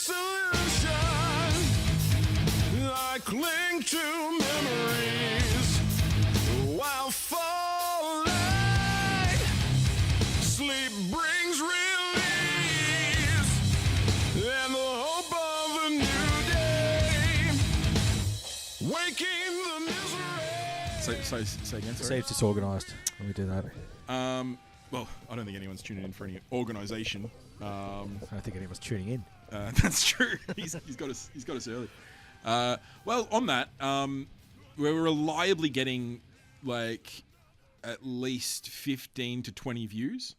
solution. I cling to memories while falling. Sleep brings release and the hope of a new day. Waking the misery. Say again, See sorry. if it's organised when we do that. Well, I don't think anyone's tuning in for any organisation. I don't think anyone's tuning in. That's true. He's got us early. Well, on that, we're reliably getting like at least 15 to 20 views.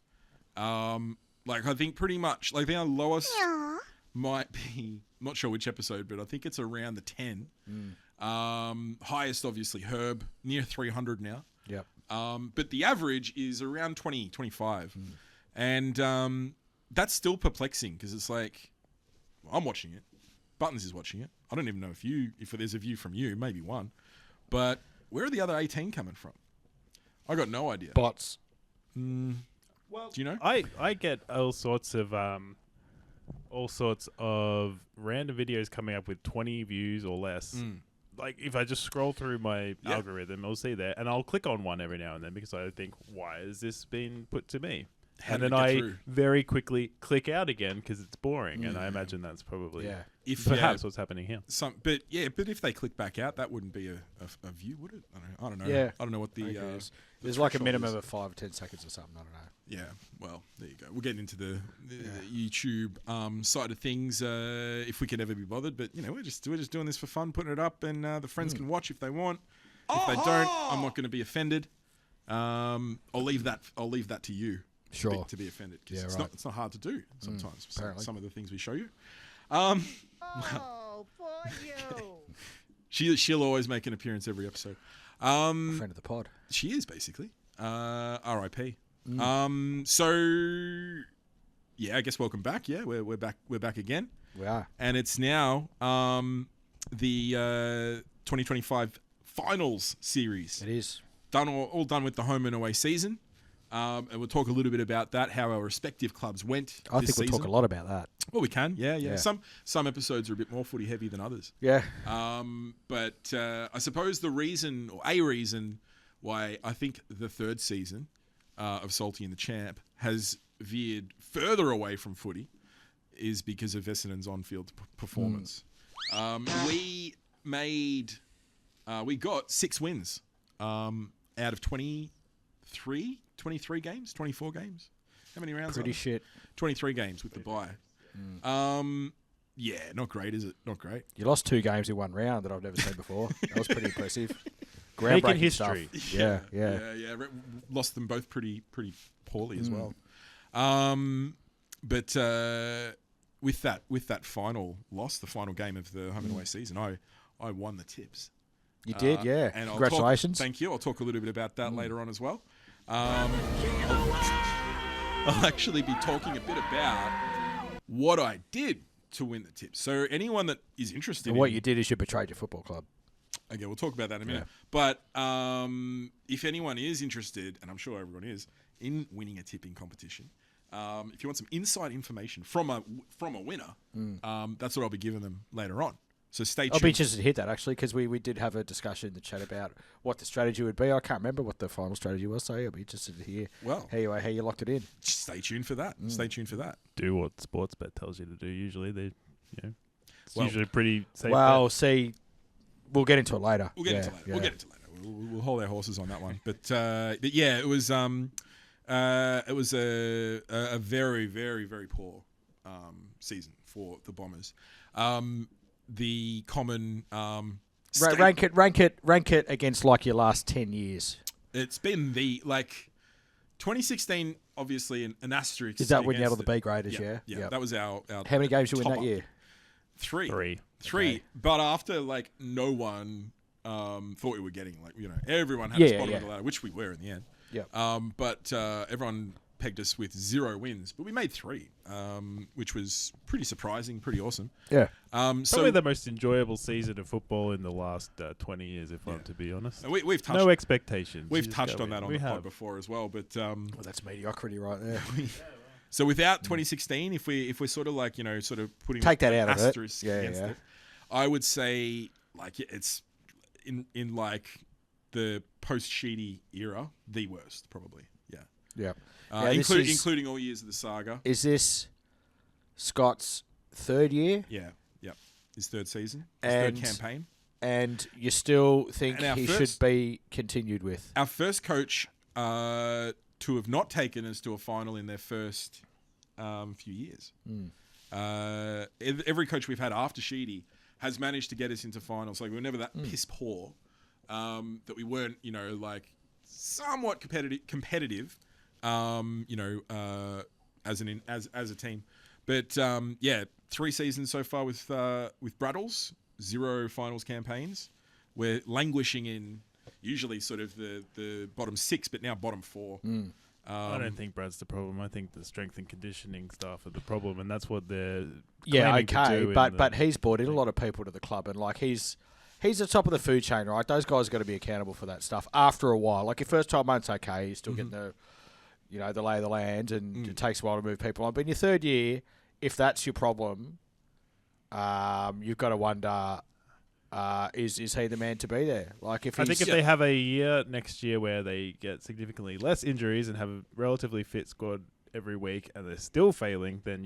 Like I think pretty much like our lowest might be, I'm not sure which episode, but I think it's around the 10. Highest obviously Herb, near 300 now. Yep. But the average is around 20, 25. And that's still perplexing because it's like, I'm watching it. Buttons is watching it. I don't even know if there's a view from you, maybe one. But where are the other 18 coming from? I got no idea. Bots. Well, Do you know? I get all sorts of random videos coming up with 20 views or less. Like if I just scroll through my algorithm, I'll see that, and I'll click on one every now and then because I think, why is this being put to me? How And did then it get I through? very quickly click out again because it's boring, and I imagine that's probably perhaps what's happening here. But if they click back out, that wouldn't be a view, would it? I don't know. Yeah. I don't know what the There's like a threshold minimum is. of 5 or 10 seconds or something. I don't know. Yeah, well, there you go. We'll get into the YouTube side of things if we can ever be bothered. But we're just doing this for fun, putting it up, and the friends can watch if they want. If they don't, I'm not going to be offended. I'll leave that to you. Sure. To be offended. 'Cause Yeah, it's right. not hard to do sometimes. apparently. Some of the things we show you. Oh, poor you. She'll always make an appearance every episode. Friend of the pod. She is basically. R.I.P. Mm. So yeah, I guess welcome back. Yeah, we're back. We're back again, We are. and it's now the 2025 finals series. It is. Done all done with the home and away season. And we'll talk a little bit about that, how our respective clubs went. I this think we'll season. talk a lot about that. Well, we can. Yeah. Yeah. Some episodes are a bit more footy heavy than others. Yeah. But I suppose a reason why I think the third season of Salty and the Champ has veered further away from footy is because of Essendon's on-field performance. We got 6 wins out of 23 games, 24 games. How many rounds? Pretty are there? shit. 23 games with the bye. Yeah, not great, is it? Not great. You lost 2 games in 1 round that I've never seen before. That was pretty impressive. Making Groundbreaking history. stuff. Yeah. Lost them both pretty poorly as well. But with that final loss, the final game of the home and away season, I won the tips. You did, yeah. And Congratulations. Thank you. I'll talk a little bit about that later on as well. I'll actually be talking a bit about what I did to win the tips. So anyone that is interested And what you did is you betrayed your football club. Okay, we'll talk about that in a minute. Yeah. But if anyone is interested, and I'm sure everyone is, in winning a tipping competition, if you want some inside information from a winner, that's what I'll be giving them later on. So stay tuned. I'll be interested to hear that, actually, because we did have a discussion in the chat about what the strategy would be. I can't remember what the final strategy was, so I'll be interested to hear how you locked it in. Stay tuned for that. Stay tuned for that. Do what Sportsbet tells you to do. Usually, it's Well- usually pretty safe. Well, see, we'll get into it later. We'll get into it later. We'll get into it later. We'll hold our horses on that one. But yeah, it was a very, very, very poor season for the Bombers. The common Rank it against like your last 10 years. It's been 2016, obviously an asterisk. Is that when you had all against the it. B graders? Yeah. Yeah. That was our How many games did you win top that up. year? 3. Three. Okay. But after no one thought we were getting everyone had us bottom of the ladder, which we were in the end. Yeah. But everyone pegged us with 0 wins, but we made 3, which was pretty surprising, pretty awesome. Yeah. Probably the most enjoyable season of football in the last 20 years, if I'm to be honest. We've touched No expectations. We've You just touched go on in. that on We the have. pod before as well, but Well, that's mediocrity right there. So without 2016, if we're sort of like sort of putting Take that out of it. asterisk Yeah, against yeah. it, I would say like it's in like the post Sheedy era, the worst probably. Yeah. Yeah. Including all years of the saga. Is this Scott's third year? Yeah. His third season, And- third campaign. And you still think And our he first- should be continued with? Our first coach to have not taken us to a final in their first few years. Every coach we've had after Sheedy has managed to get us into finals. Like we were never that piss poor that we weren't, like somewhat competitive. As a team, but 3 seasons so far with Braddles, 0 finals campaigns. We're languishing in usually sort of the bottom 6, but now bottom 4. I don't think Brad's the problem. I think the strength and conditioning staff are the problem, and that's what they're Yeah, claiming to okay, do in but the- he's brought in a lot of people to the club, and like he's the top of the food chain, right? Those guys got to be accountable for that stuff after a while. Like your first 12 months, okay, you're still getting the lay of the land, and it takes a while to move people on. But in your third year, if that's your problem, you've got to wonder, is he the man to be there? Like if I he's, think if they have a year next year where they get significantly less injuries and have a relatively fit squad every week, and they're still failing, then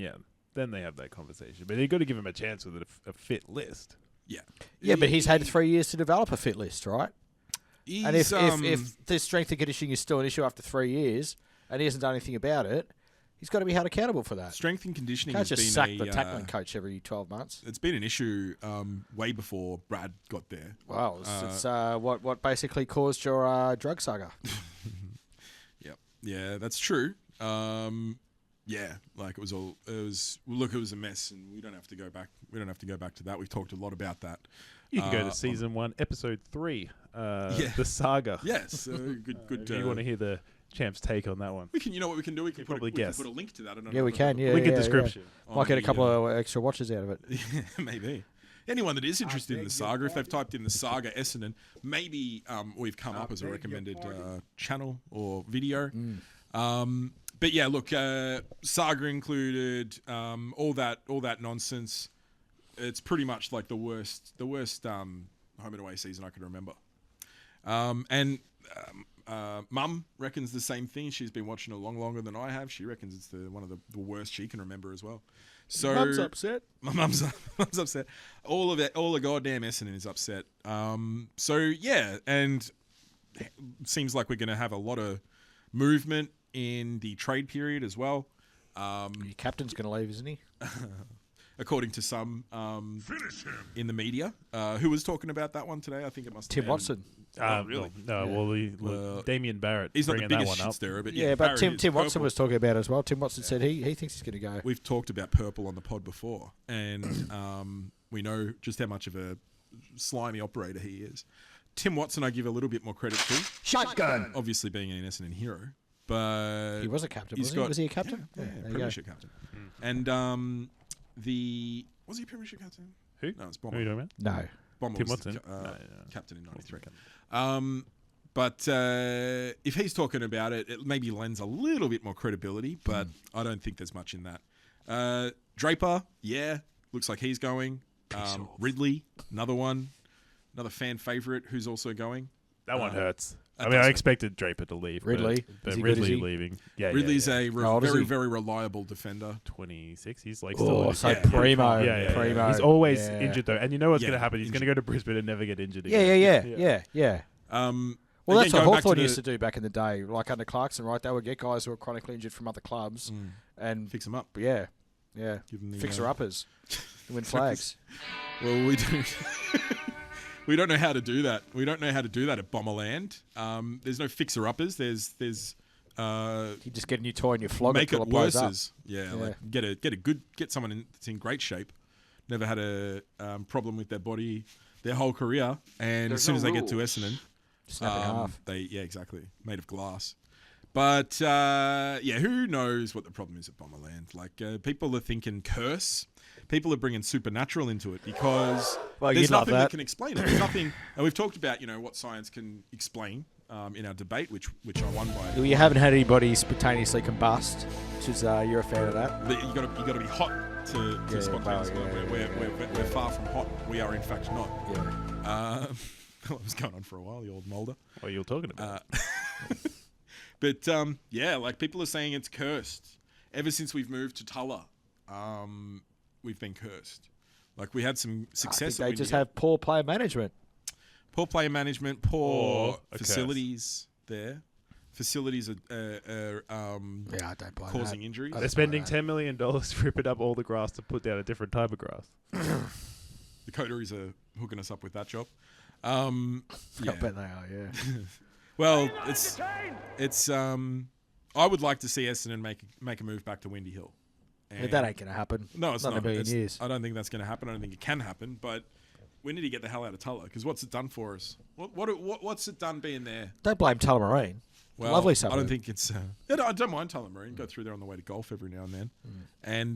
they have that conversation. But you've got to give him a chance with a fit list. yeah, but he's had 3 years to develop a fit list, right? And if the strength and conditioning is still an issue after 3 years, and he hasn't done anything about it, he's got to be held accountable for that. strength and conditioning Can't has just been sack the tackling a coach every 12 months. it's been an issue way before Brad got there. Wow, it's what basically caused your drug saga. Yeah, that's true. Like it was a mess, and we don't have to go back. We don't have to go back to that. We've talked a lot about that. You can go to season 1, episode 3, the saga. Yes, good. If you want to hear the champ's take on that one. We can. You know what we can do? We can probably we can guess. put a link to that. Yeah, we can. Yeah, Link in yeah, description. Yeah. Might get a couple of extra watches out of it. Maybe. Anyone that is interested in the saga, if they've typed in the saga Essendon, maybe we've come up as a recommended channel or video. But yeah, look, saga included, all that nonsense. It's pretty much like the worst home and away season I can remember. Mum reckons the same thing. She's been watching it longer than I have. She reckons it's one of the worst she can remember as well. So Mum's upset. My mum's upset. All the goddamn Essendon is upset. So yeah, and it seems like we're going to have a lot of movement in the trade period as well. Your captain's going to leave, isn't he? According to some in the media, who was talking about that one today? I think it must have Tim been Watson. Really? Well, Damien Barrett. He's not the bringing biggest that one shit up. stirrer, but Yeah, but Barry Tim is Watson purple. was talking about it as well. Tim Watson said he thinks he's going to go. We've talked about purple on the pod before, and we know just how much of a slimy operator he is. Tim Watson, I give a little bit more credit to. Shotgun. Obviously, being an Essendon hero, but He was a captain, he's wasn't he? got- Was he a captain? Yeah, there you go. premiership captain. And was he a premiership captain? Who? No, it's Who are Bomber. you talking about? No. Bomber Tim was the Watson? No. captain in '93. Captain. But if he's talking about it, it maybe lends a little bit more credibility, but I don't think there's much in that. Draper, yeah, looks like he's going. Ridley, another fan favourite who's also going. That one hurts. that I mean, I does hurt. expected Draper to leave. Ridley? But Is he good, Ridley is he? leaving. Yeah, Ridley's yeah. a How old is very, he? very reliable defender. 26. He's like still. Oh, so yeah, primo. yeah. Primo. He's always yeah. injured though, and you know what's Yeah, going to happen. He's going to injured. go to Brisbane and never get injured Yeah, again. yeah. Well, Again, that's what going back to Hawthorn the- used to do back in the day. Like under Clarkson, right? They would get guys who were chronically injured from other clubs and Fix him up. yeah. Give them the, Fixer-uppers. Win flags. Well, we don't. We don't know how to do that. We don't know how to do that at Bomberland. There's no fixer-uppers. There's You just get a new toy and you flog make it till it it blows up. worses. Yeah, like get someone that's in great shape. Never had a problem with their body their whole career, and as soon as they get to Essendon, Snap in half. exactly, made of glass. But who knows what the problem is at Bomberland? Like people are thinking curse. People are bringing supernatural into it because Well, there's you'd love nothing that that. can explain it. There's nothing, and we've talked about what science can explain in our debate, which I won by. Well, you haven't had anybody spontaneously combust, which is you're a fan of that. You got to be hot to Yeah, spontaneously. well, We're far from hot. We are in fact not. Yeah. That was going on for a while. The old Mulder. What are you talking about? But yeah, like people are saying it's cursed. Ever since we've moved to Tulla, we've been cursed. Like we had some I success. think at they just Windy have poor player management. poor player management, poor Or a facilities there. Facilities are Yeah, I don't blame causing that. injuries. They're spending $10 million ripping up all the grass to put down a different type of grass. The coteries are hooking us up with that job. I Yeah. bet they are. Yeah. Well, it's. I would like to see Essendon make a move back to Windy Hill. But that ain't gonna happen. No, it's not not. in a million It's- years. I don't think that's going to happen. I don't think it can happen. But we need to get the hell out of Tulla because what's it done for us? What's it done being there? Don't blame Tullamarine. Well, Lovely I suburb. don't think it's. I don't mind Tullamarine. Go through there on the way to golf every now and then, and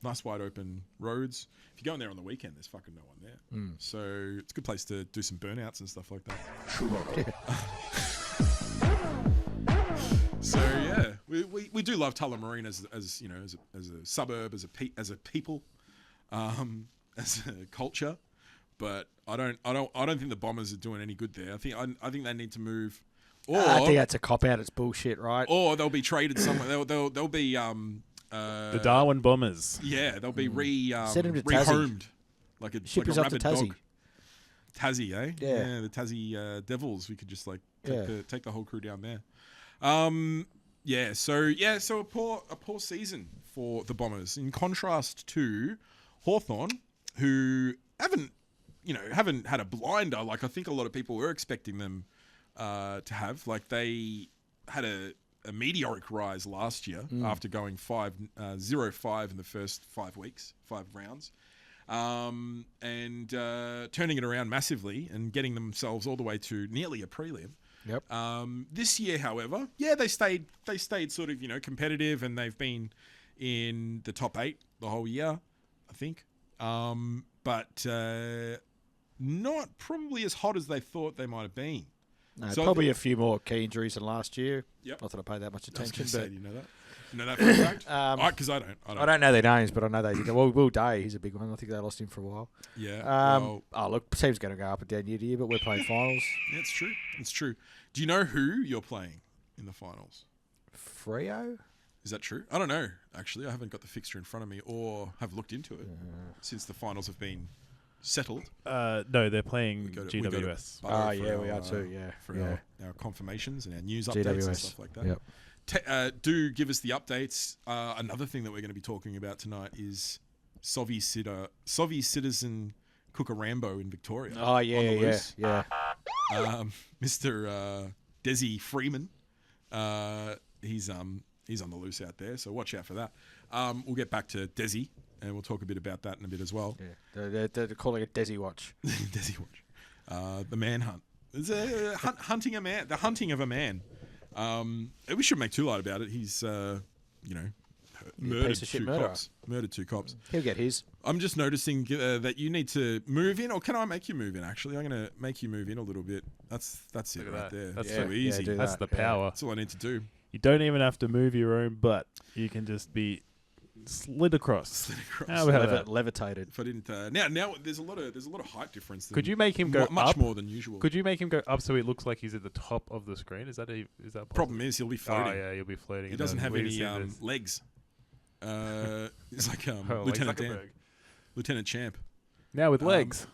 nice wide open roads. If you go in there on the weekend, there's fucking no one there. So it's a good place to do some burnouts and stuff like that. So yeah, we do love Tullamarine as you know as a suburb, as a people, as a culture, but I don't think the Bombers are doing any good there. I think they need to move, or I think that's a cop out. It's bullshit, right? or they'll be traded somewhere. They'll be The Darwin Bombers. yeah, they'll be Send 'em to Tassie. rehomed like a Ship like us a up to rabid Tassie. dog. Tassie, eh? Yeah. The Tassie Devils. We could just like Yeah. take the whole crew down there. So a poor season for the Bombers. In contrast to Hawthorn, who haven't had a blinder like I think a lot of people were expecting them to have. Like they had a meteoric rise last year after going 0-5 in the first 5 rounds. And turning it around massively and getting themselves all the way to nearly a prelim. Yep. This year, however, they stayed sort of competitive, and they've been in the top 8 the whole year, I think. But not probably as hot as they thought they might have been. No, So I probably a few more key injuries than last year. Yep. Not that I pay that much I was attention, gonna say, but do you know that? You know that for a fact? Because I don't. I don't know their names, but I know they did. Well, Will Day, he's a big one. I think they lost him for a while. Yeah. Look, team's going to go up and down year to year, but we're playing finals. Yeah, it's true. It's true. Do you know who you're playing in the finals? Freo? Is that true? I don't know, actually. I haven't got the fixture in front of me or have looked into it since the finals have been settled. No, they're playing We go to GWS. Barrow for yeah, we our, are too, yeah. For Yeah. our confirmations and our news updates and GWS. stuff like that. Yep. Do give us the updates. Another thing that we're going to be talking about tonight is Sovi Citizen Cookarambo in Victoria. Oh, on the yeah. loose. Mr. Desi Freeman. He's on the loose out there, so watch out for that. We'll get back to Desi, and we'll talk a bit about that in a bit as well. Yeah. They're calling it Desi Watch. Desi Watch. The manhunt. It's a hunting a man. The hunting of a man. We should make too light about it. He's, murdered piece of shit two murderer. cops. Murdered 2 cops. He'll get his. I'm just noticing that you need to move in, or can I make you move in? Actually, I'm going to make you move in a little bit. That's it Look right at that. there. That's so so easy. do That's that, the yeah. power. That's all I need to do. You don't even have to move your own butt. You can just be slid across. Slid across. How about that? Levitated. If I didn't, now there's a lot of height difference. Could you make him go much up? more than usual? Could you make him go up so he looks like he's at the top of the screen? Is that possible? Problem is he'll be floating. Oh yeah, you'll be floating. He doesn't have We any see this. legs. He's like Oh, like Lieutenant Dan, Zuckerberg. Lieutenant Champ. Now with legs.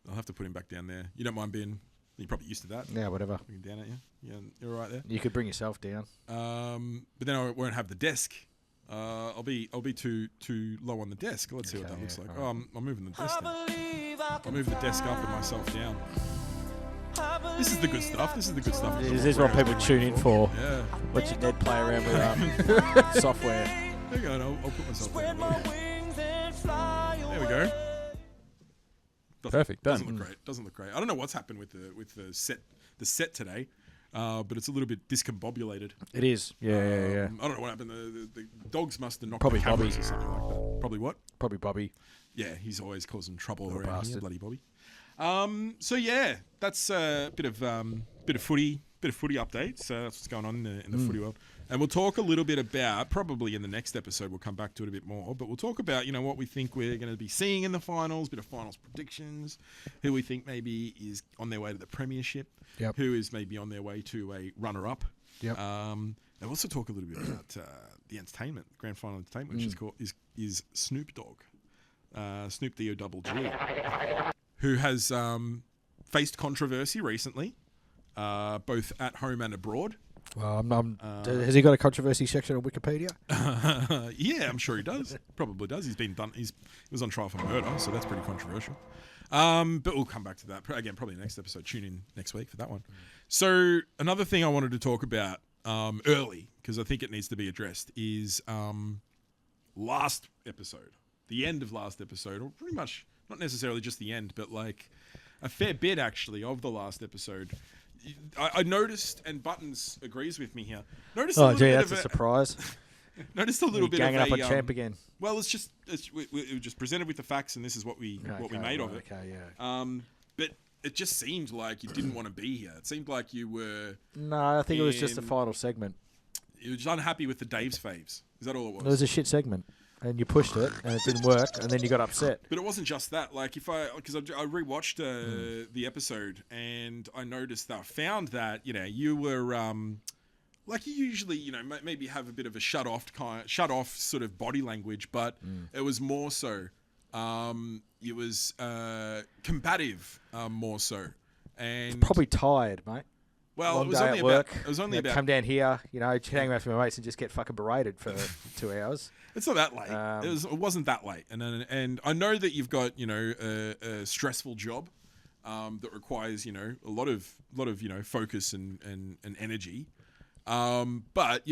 I'll have to put him back down there. You don't mind being? You're probably used to that. Yeah, whatever. Looking down at you. Yeah, you're all right there. You could bring yourself down. But then I won't have the desk. I'll be too low on the desk. Let's see what Okay, that looks yeah, like. alright. I'm moving the desk down. I'll move the desk up and myself down. This is the good stuff. This is the good stuff. This is what people tune in for. Yeah. Watching Ned play around with software. There you go. And I'll put myself down. There we go. Perfect, done. Doesn't look great. I don't know what's happened with the set today, but it's a little bit discombobulated. It is. Yeah. I don't know what happened. The dogs must have knocked Probably the cameras Bobby. or something like that. Probably what? Probably Bobby. Yeah, he's always causing trouble Little around here, bastard. bloody Bobby. So yeah, that's a bit of bit of footy updates. That's what's going on in the footy world. And we'll talk a little bit about, probably in the next episode, we'll come back to it a bit more, but we'll talk about, what we think we're going to be seeing in the finals, bit of finals predictions, who we think maybe is on their way to the premiership, Yep. who is maybe on their way to a runner-up. Yep. And we'll also talk a little bit about the entertainment, grand final entertainment, which is Snoop Dogg, Snoop D-O-double-G, who has faced controversy recently, both at home and abroad. Well, has he got a controversy section on Wikipedia? Yeah, I'm sure he does. Probably does. He was on trial for murder, so that's pretty controversial. But we'll come back to that again, probably next episode. Tune in next week for that one. So another thing I wanted to talk about early, because I think it needs to be addressed, is last episode, the end of last episode, or pretty much not necessarily just the end, but like a fair bit actually of the last episode. I noticed, and Buttons agrees with me here. Noticed a Oh, little gee, bit that's of a surprise. Noticed a little bit of Ganging up a on Champ again. well, it was just presented with the facts, and this is what we made of it. Okay, yeah. But it just seemed like you didn't want to be here. It seemed like you were No, I think it was just the in- final segment. just unhappy with the Dave's faves. Is that all it was? It was a shit segment, and you pushed it, and it didn't work, and then you got upset. But it wasn't just that. Like because I rewatched the episode, and I noticed that I found that you were like you usually maybe have a bit of a shut off sort of body language, but it was more so. It was combative more so, and Probably tired, mate. well, Long it was day only at about work. it was only You know, about come down here, hang out with my mates and just get fucking berated for 2 hours. It's not that late. It wasn't that late, and I know that you've got a stressful job that requires a lot of focus and energy. But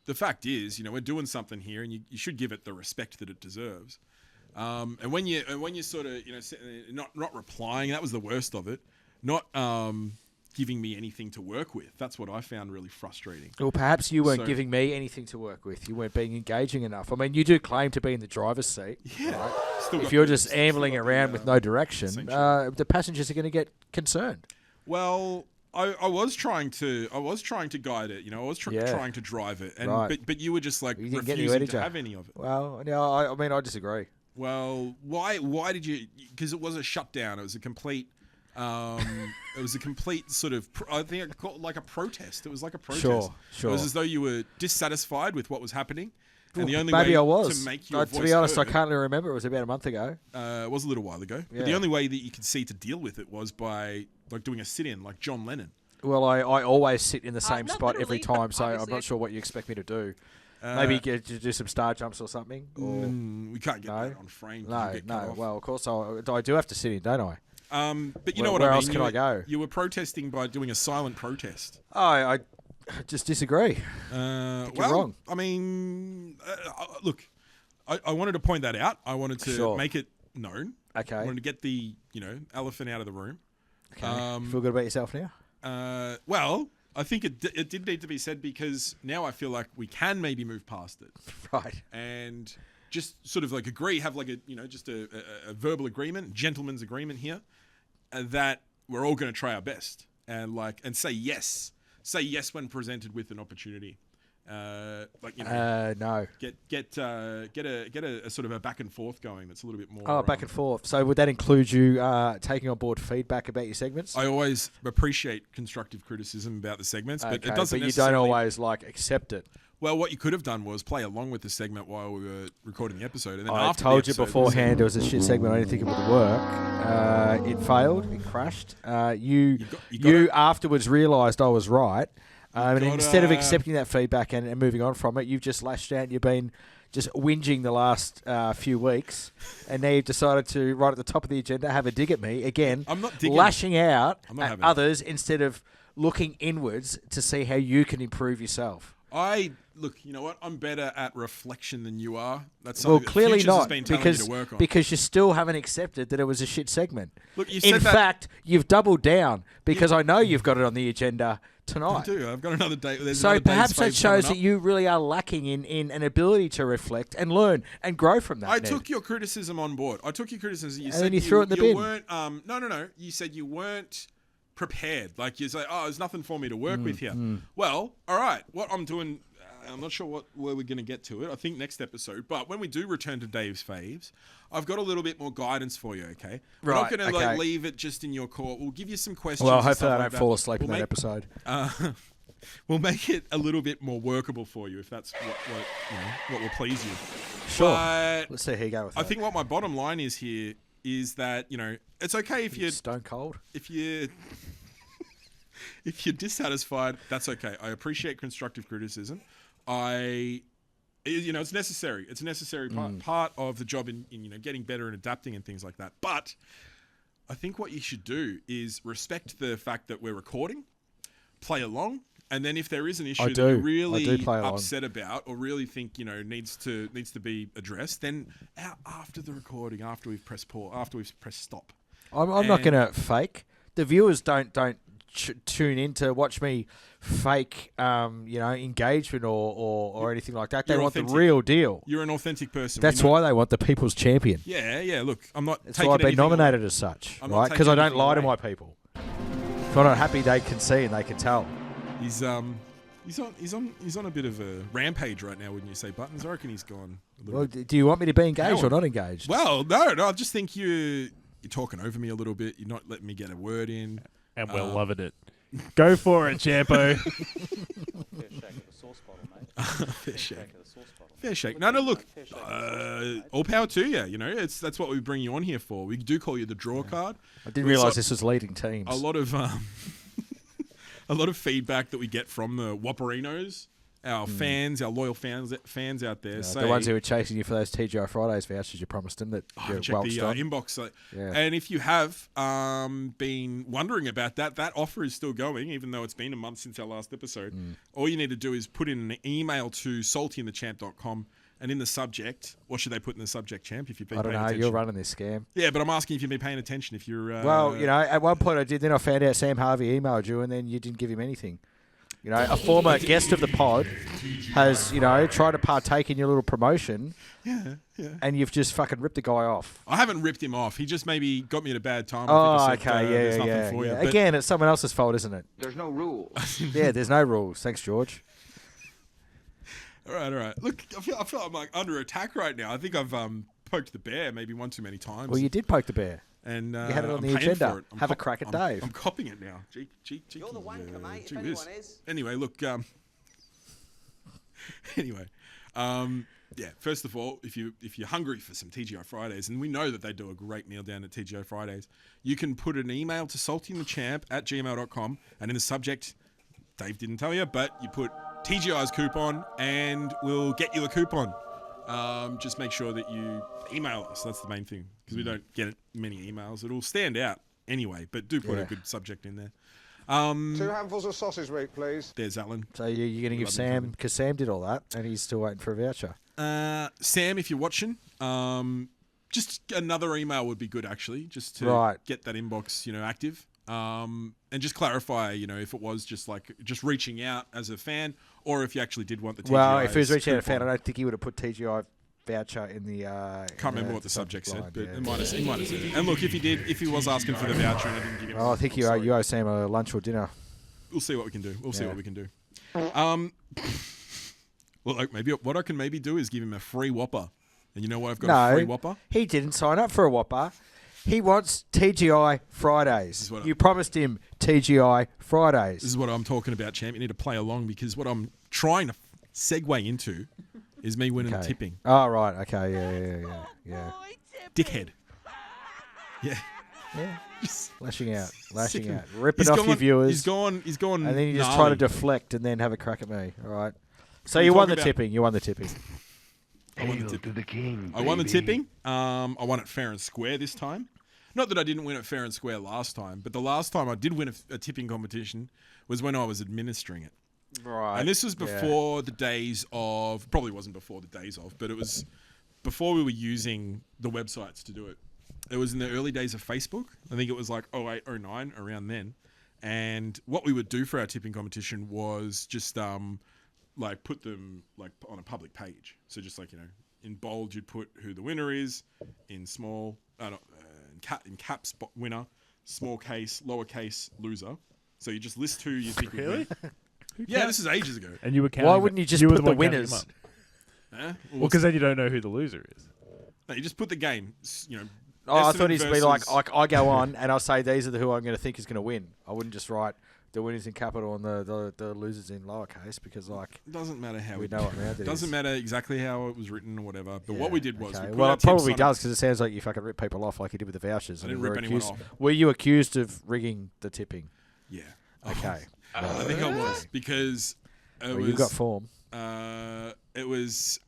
the fact is we're doing something here, and you should give it the respect that it deserves. And when you sort of not replying, that was the worst of it. Not giving me anything to work with. That's what I found really frustrating. Well, perhaps you weren't So- giving me anything to work with. You weren't being engaging enough. I mean, you do claim to be in the driver's seat. Yeah. Right? Still If got you're the- just still ambling got the, around with no direction, essentially. the passengers are going to get concerned. Well, I was trying to guide it. I was Yeah. trying to drive it, and Right. but you were just like You didn't get any refusing energy. to have any of it. Well, I mean, I disagree. Well, why did you? Because it was a shutdown. It was a complete. It was a complete sort of. I think I called it like a protest. It was like a protest. Sure. It was as though you were dissatisfied with what was happening, and the only Maybe way I was. to make your To voice be honest, heard, I can't really remember. It was about a month ago. it was a little while ago. But Yeah. the only way that you could see to deal with it was by like doing a sit-in, like John Lennon. Well, I always sit in the same not spot every literally, time, so I'm obviously. not sure what you expect me to do. Maybe get to do some star jumps or something. Or We can't get No. that on frame. 'cause you get cut off. Well, of course I do have to sit in, don't I? But you know what where I mean. else can I go? You were protesting by doing a silent protest. I just disagree. Well, you're wrong. I mean, look, I wanted to point that out. I wanted to Sure. make it known. Okay. I wanted to get the elephant out of the room. Okay. Feel good about yourself now? Well, I think it did need to be said because now I feel like we can maybe move past it Right. and just sort of like agree, have like just a verbal agreement, gentleman's agreement here, that we're all going to try our best and say yes when presented with an opportunity. No. Get a sort of a back and forth going. That's a little bit more. Oh, back and forth. So would that include you taking on board feedback about your segments? I always appreciate constructive criticism about the segments, but Okay, it doesn't. But you don't necessarily- always accept it. Well, what you could have done was play along with the segment while we were recording the episode, and then I after the told you episode, beforehand it was a shit segment. I didn't think it would work. It failed. It crashed. You gotta- afterwards realised I was right. And gotta- instead of accepting that feedback and moving on from it, you've just lashed out. You've been just whinging the last few weeks, and now you've decided to, right at the top of the agenda, have a dig at me again. I'm not digging. Lashing out I'm not at having it. others instead of looking inwards to see how you can improve yourself. Look. You know what? I'm better at reflection than you are. That's Well, something that clearly Futures has not, been telling me because to work on. because you still haven't accepted that it was a shit segment. Look, you In said that. fact, you've doubled down because I know you've got it on the agenda I tonight. do. I've got another date. There's So another perhaps Dave's that Faves shows coming that you really are lacking in an ability to reflect and learn and grow from that. I Ned. took your criticism on board. I took your criticism. You And said then you threw it in the bin. weren't. No. You said you weren't prepared. Like you say, oh, there's nothing for me to work with here. Well, all right, what I'm doing, I'm not sure where we're going to get to it. I think next episode. But when we do return to Dave's Faves, I've got a little bit more guidance for you, okay? We're not Right, going to okay. like leave it just in your court. We'll give you some questions. Well, and hopefully stuff I like don't fall asleep in We'll that make- episode. We'll make it a little bit more workable for you if that's what will please you. Sure. But Let's see how you go with that. I think what my bottom line is here is that it's okay if you're Stone cold. if you if you're dissatisfied, that's okay. I appreciate constructive criticism. It's necessary. It's a necessary part of the job in getting better and adapting and things like that. But I think what you should do is respect the fact that we're recording, play along, and then if there is an issue that do. you're I do really play along. upset about or really think needs to be addressed, then after the recording, after we've pressed pause, after we've pressed stop. I'm not And- going to fake. The viewers don't tune in to watch me fake, engagement or anything like that. They You're want authentic. the real deal. You're an authentic person. That's We know- why they want the people's champion. Yeah. Look, I'm not. That's taking why I've been anything away. nominated as such, I'm not right? Because I taking don't anything lie to away. my people. If I'm not happy, they can see and they can tell. He's on a bit of a rampage right now. Wouldn't you say, Buttons? I reckon he's gone. A little Well, bit. do you want me to be engaged or Howard. not engaged? Well, no. I just think you're talking over me a little bit. You're not letting me get a word in. And we're loving it. Go for it, Champo. Fair shake. Fair shake. No. Look, all power to you. That's what we bring you on here for. We do call you the draw card. I didn't We've realise got this was leading teams. A lot of a lot of feedback that we get from the Whopperinos, our fans, our loyal fans out there. say, the ones who were chasing you for those TGI Fridays vouchers you promised them that I you're haven't checked well the stocked. inbox. Yeah. And if you have been wondering about that offer is still going, even though it's been a month since our last episode. All you need to do is put in an email to saltyandthechamp.com, and in the subject, what should they put in the subject, Champ, if you've been I don't paying know. attention? You're running this scam. Yeah, but I'm asking if you've been paying attention. If you're... Well, at one point I did. Then I found out Sam Harvey emailed you, and then you didn't give him anything. A former guest of the pod has, tried to partake in your little promotion, Yeah. and you've just fucking ripped the guy off. I haven't ripped him off. He just maybe got me at a bad time. Oh, I think I said, okay, there's nothing yeah. for you. But- Again, it's someone else's fault, isn't it? There's no rules. Yeah, there's no rules. Thanks, George. All right. Look, I feel I'm like under attack right now. I think I've poked the bear maybe one too many times. Well, you did poke the bear. And You had it on I'm the paying agenda. for it. I'm Have a crack at Dave. I'm copying it now. You're the wanker, mate, if gee anyone whiz. is. Anyway, look. Anyway, yeah. First of all, if you're hungry for some TGI Fridays, and we know that they do a great meal down at TGI Fridays, you can put an email to saltyandthechamp@gmail.com, and in the subject, Dave didn't tell you, but you put TGI's coupon, and we'll get you a coupon. Just make sure that you email us. That's the main thing, because we don't get many emails. It'll stand out anyway, but do put a Yeah. good subject in there. 2 handfuls of sausage meat, please. There's Alan. So you're going to give Love Sam, because Sam did all that, and he's still waiting for a voucher. Sam, if you're watching, just another email would be good, actually, just to Right. get that inbox, active. And just clarify, if it was just reaching out as a fan, or if you actually did want the TGI. Well, if he was reaching out to a fan, I don't think he would have put TGI voucher in the. Can't remember what the subject said, line, but yeah. he might have said it. And look, if he was asking for the voucher and I didn't give him, Oh, I think I'm you sorry. owe Sam a lunch or dinner. We'll see what we can do. We'll see Yeah. what we can do. Well, like maybe what I can maybe do is give him a free Whopper. And you know what? I've got a free No, Whopper. he didn't sign up for a Whopper. He wants TGI Fridays. what I- You promised him TGI Fridays. This is what I'm talking about, champ. You need to play along because what I'm trying to segue into is me winning the Okay. tipping. Oh, right. Okay. Yeah. Dickhead. Yeah. Yeah. Lashing out. Sick of- Ripping off your viewers. He's gone. And then you just try gnarly. to deflect and then have a crack at me. All right. So we you won talking the about? tipping. You won the tipping. I won the tipping. I won the tipping. I won it fair and square this time. Not that I didn't win it fair and square last time, but the last time I did win a tipping competition was when I was administering it. Right. And this was before the days of, probably wasn't before the days of, but it was before we were using the websites to do it. It was in the early days of Facebook. I think it was like 08, 09, around then. And what we would do for our tipping competition was just like put them like on a public page. So just like, in bold, you'd put who the winner is, in small, in caps, winner, small case, lowercase, loser. So you just list who you think would Really? win. Yeah, this is ages ago. And you were counting. Why wouldn't you just were put the one counting winners? them up. Huh? Well, because then you don't know who the loser is. No, you just put the game. Oh, I thought Essendon he'd be like, versus- I go on and I'll say these are the who I'm going to think is going to win. I wouldn't just write the winners in capital and the losers in lowercase because Doesn't matter how we it know what round it doesn't is. matter exactly how it was written or whatever. But Yeah, what we did was, okay. we put Well, our it tips probably on does because it sounds like you fucking rip people off like you did with the vouchers. I and didn't you rip were anyone accused- off. Were you accused of rigging the tipping? Yeah. Okay. I think I was because it Well, was. you've got form. It was.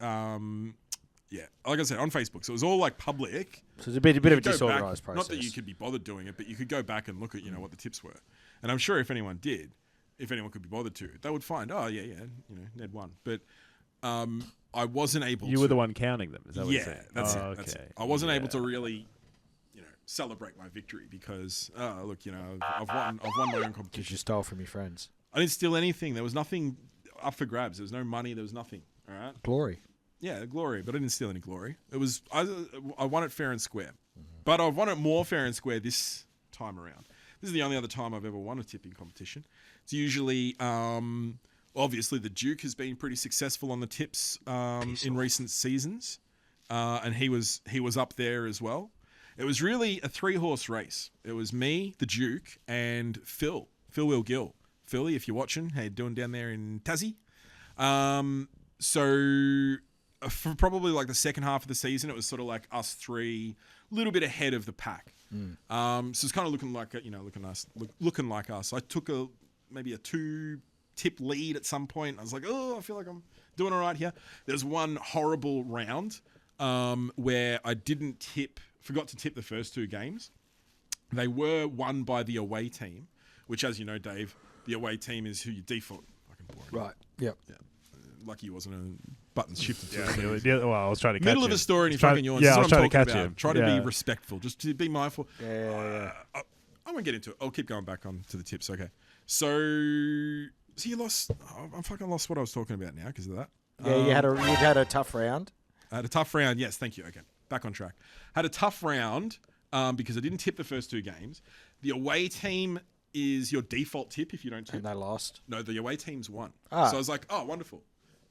Yeah, like I said, on Facebook. So it was all like public. So it's a bit of a You could go disorganised back- process. Not that you could be bothered doing it, but you could go back and look at what the tips were. And I'm sure if anyone did, if anyone could be bothered to, they would find, oh yeah, Ned won. But I wasn't able. You to. were the one counting them. Is that what you're Yeah, saying? that's Oh, it. That's okay. it. I wasn't able to Yeah. really, celebrate my victory because, look, I've won my own Because competition. you stole from your friends. I didn't steal anything. There was nothing up for grabs. There was no money. There was nothing. All right. Glory. Yeah, glory, but I didn't steal any glory. It was I won it fair and square, but I've won it more fair and square this time around. This is the only other time I've ever won a tipping competition. It's usually, obviously, the Duke has been pretty successful on the tips in recent seasons, and he was up there as well. It was really a 3-horse race. It was me, the Duke, and Phil Will Gill. Philly, if you're watching, how you doing down there in Tassie? So for probably like the second half of the season, it was sort of like us three, a little bit ahead of the pack. So it's kind of looking like looking like us. I took maybe a 2-tip lead at some point. I was like, oh, I feel like I'm doing all right here. There's one horrible round where I forgot to tip the first 2 games. They were won by the away team, which, as you know, Dave, the away team is who you default. Fucking boring. Right. Yep. Yeah. Lucky you wasn't a buttons shifted to Well, I was trying to catch middle you. of a story and you Trying- fucking yawns. Yeah, This I is was what trying I'm to catch talking you. about. Try to Yeah. be respectful. Just to be mindful. Yeah. I won't get into it. I'll keep going back on to the tips. Okay. So you lost. I fucking lost what I was talking about now because of that. Yeah, you'd had a tough round. I had a tough round. Yes, thank you. Okay, back on track. Had a tough round because I didn't tip the first 2 games. The away team is your default tip if you don't tip. And they lost. No, the away team's won. Ah. So I was like, oh, wonderful.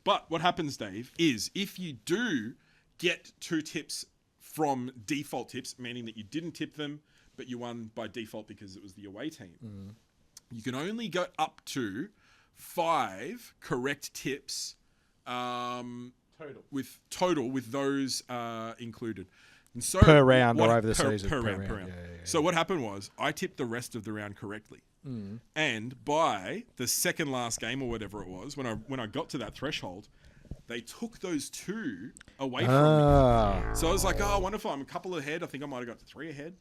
But what happens, Dave, is if you do get 2 tips from default tips, meaning that you didn't tip them, but you won by default because it was the away team, you can only go up to 5 correct tips total with those included. And so Per round or over the season? Per Per round. round, yeah. So what happened was I tipped the rest of the round correctly. And by the second last game or whatever it was, when I got to that threshold, they took those 2 away from me. So I was like, oh, wonderful. I'm a couple ahead. I think I might have got to 3 ahead.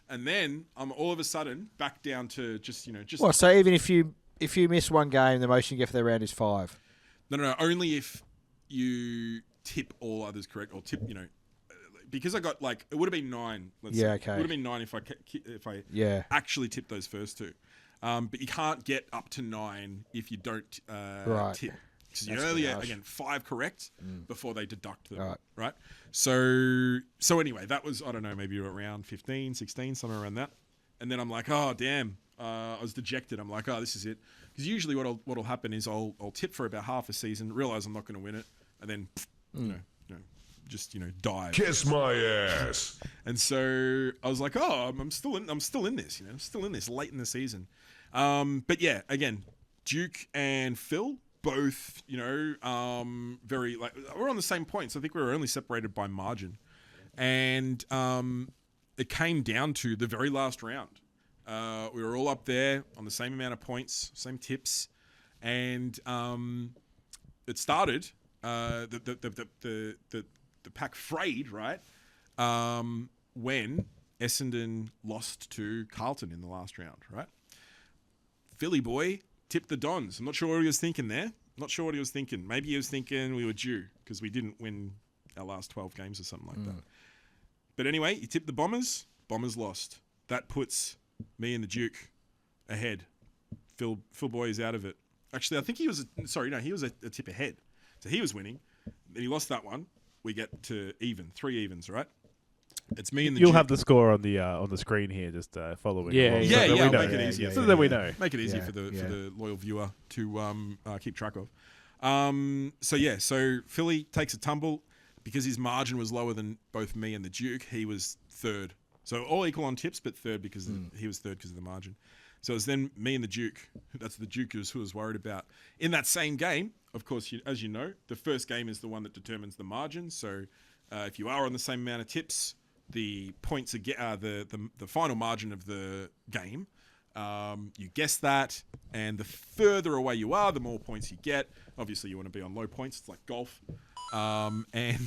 And then I'm all of a sudden back down to just. Well, so even if you miss one game, the most you can get for the round is 5. No. Only if you tip all others correct or tip, because I got it would have been 9. Let's Yeah, say. okay. It would have been 9 if I Yeah. actually tipped those first 2. But you can't get up to 9 if you don't Right. tip. Because you That's only harsh. get 5 correct before they deduct them. Right. Right? So anyway, that was, I don't know, maybe around 15, 16, somewhere around that. And then I'm like, oh, damn. I was dejected. I'm like, oh, this is it. Because usually what'll happen is I'll tip for about half a season, realize I'm not going to win it, and then, just dive. Kiss my ass. And so I was like, oh, I'm still in this, I'm still in this late in the season. But yeah, again, Duke and Phil, both, very we're on the same points. I think we were only separated by margin. And it came down to the very last round. We were all up there on the same amount of points, same tips. And it started, the pack frayed, right? When Essendon lost to Carlton in the last round, right? Philly boy tipped the Dons. I'm not sure what he was thinking there. Not sure what he was thinking. Maybe he was thinking we were due because we didn't win our last 12 games or something like that. But anyway, he tipped the Bombers. Bombers lost. That puts me and the Duke ahead. Phil boy is out of it. Actually, I think he was a tip ahead. So he was winning. Then he lost that one. We get to 3 evens, right? It's me and the You'll Duke. have the score on the screen here, just following. Yeah, along, yeah, so that yeah, we I'll know. make it easier. So that we know. Make it easy Yeah, for the yeah. loyal viewer to keep track of. So Philly takes a tumble because his margin was lower than both me and the Duke. He was third, so all equal on tips, but third because he was third because of the margin. So it's then me and the Duke. That's the Duke who was worried about in that same game. Of course, as you know, the first game is the one that determines the margin. So if you are on the same amount of tips, the points are the final margin of the game. You guess that, and the further away you are, the more points you get. Obviously, you want to be on low points. It's like golf. And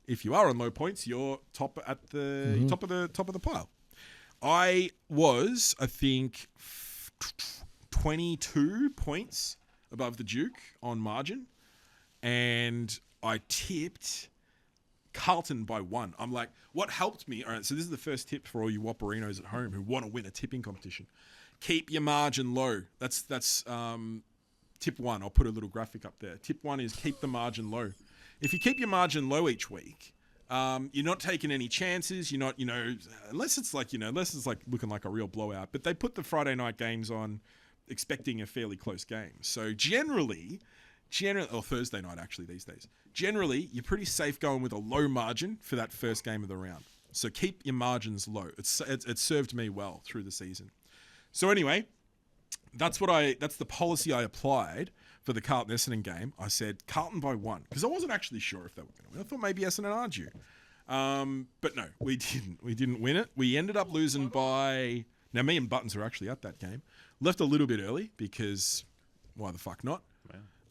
if you are on low points, you're top of the pile. I was, I think, 22 points above the Duke on margin, and I tipped Carlton by 1. I'm like, what helped me? All right, so this is the first tip for all you Wapperinos at home who want to win a tipping competition. Keep your margin low. That's tip 1. I'll put a little graphic up there. Tip 1 is keep the margin low. If you keep your margin low each week, you're not taking any chances. You're not, unless it's like looking like a real blowout. But they put the Friday night games on expecting a fairly close game. So generally, or Thursday night actually these days, generally you're pretty safe going with a low margin for that first game of the round. So keep your margins low. It served me well through the season. So anyway, that's the policy I applied for the Carlton Essendon game. I said Carlton by 1 because I wasn't actually sure if they were going to win. I thought maybe Essendon are due. But no, we didn't. We didn't win it. We ended up losing by... Now, me and Buttons were actually at that game. Left a little bit early because why the fuck not?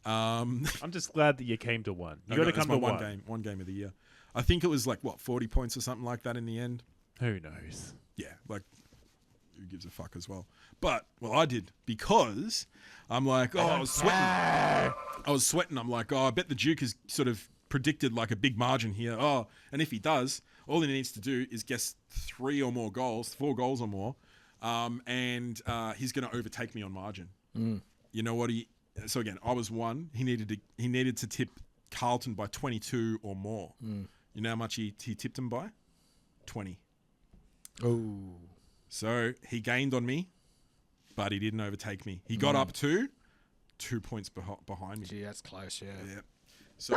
I'm just glad that you came to one. You got to come to one game of the year. I think it was 40 points or something like that in the end. Who knows? Yeah, who gives a fuck as well. But, I did because I'm like, I was sweating. I'm like, I bet the Duke has sort of predicted like a big margin here. And if he does, all he needs to do is guess 4 goals or more, and he's going to overtake me on margin. You know what? So again, I was 1. He needed to tip Carlton by 22 or more. You know how much he tipped him by? 20. Oh. So he gained on me, but he didn't overtake me. He got up to 2 points behind me. Gee, that's close, yeah. Yeah. So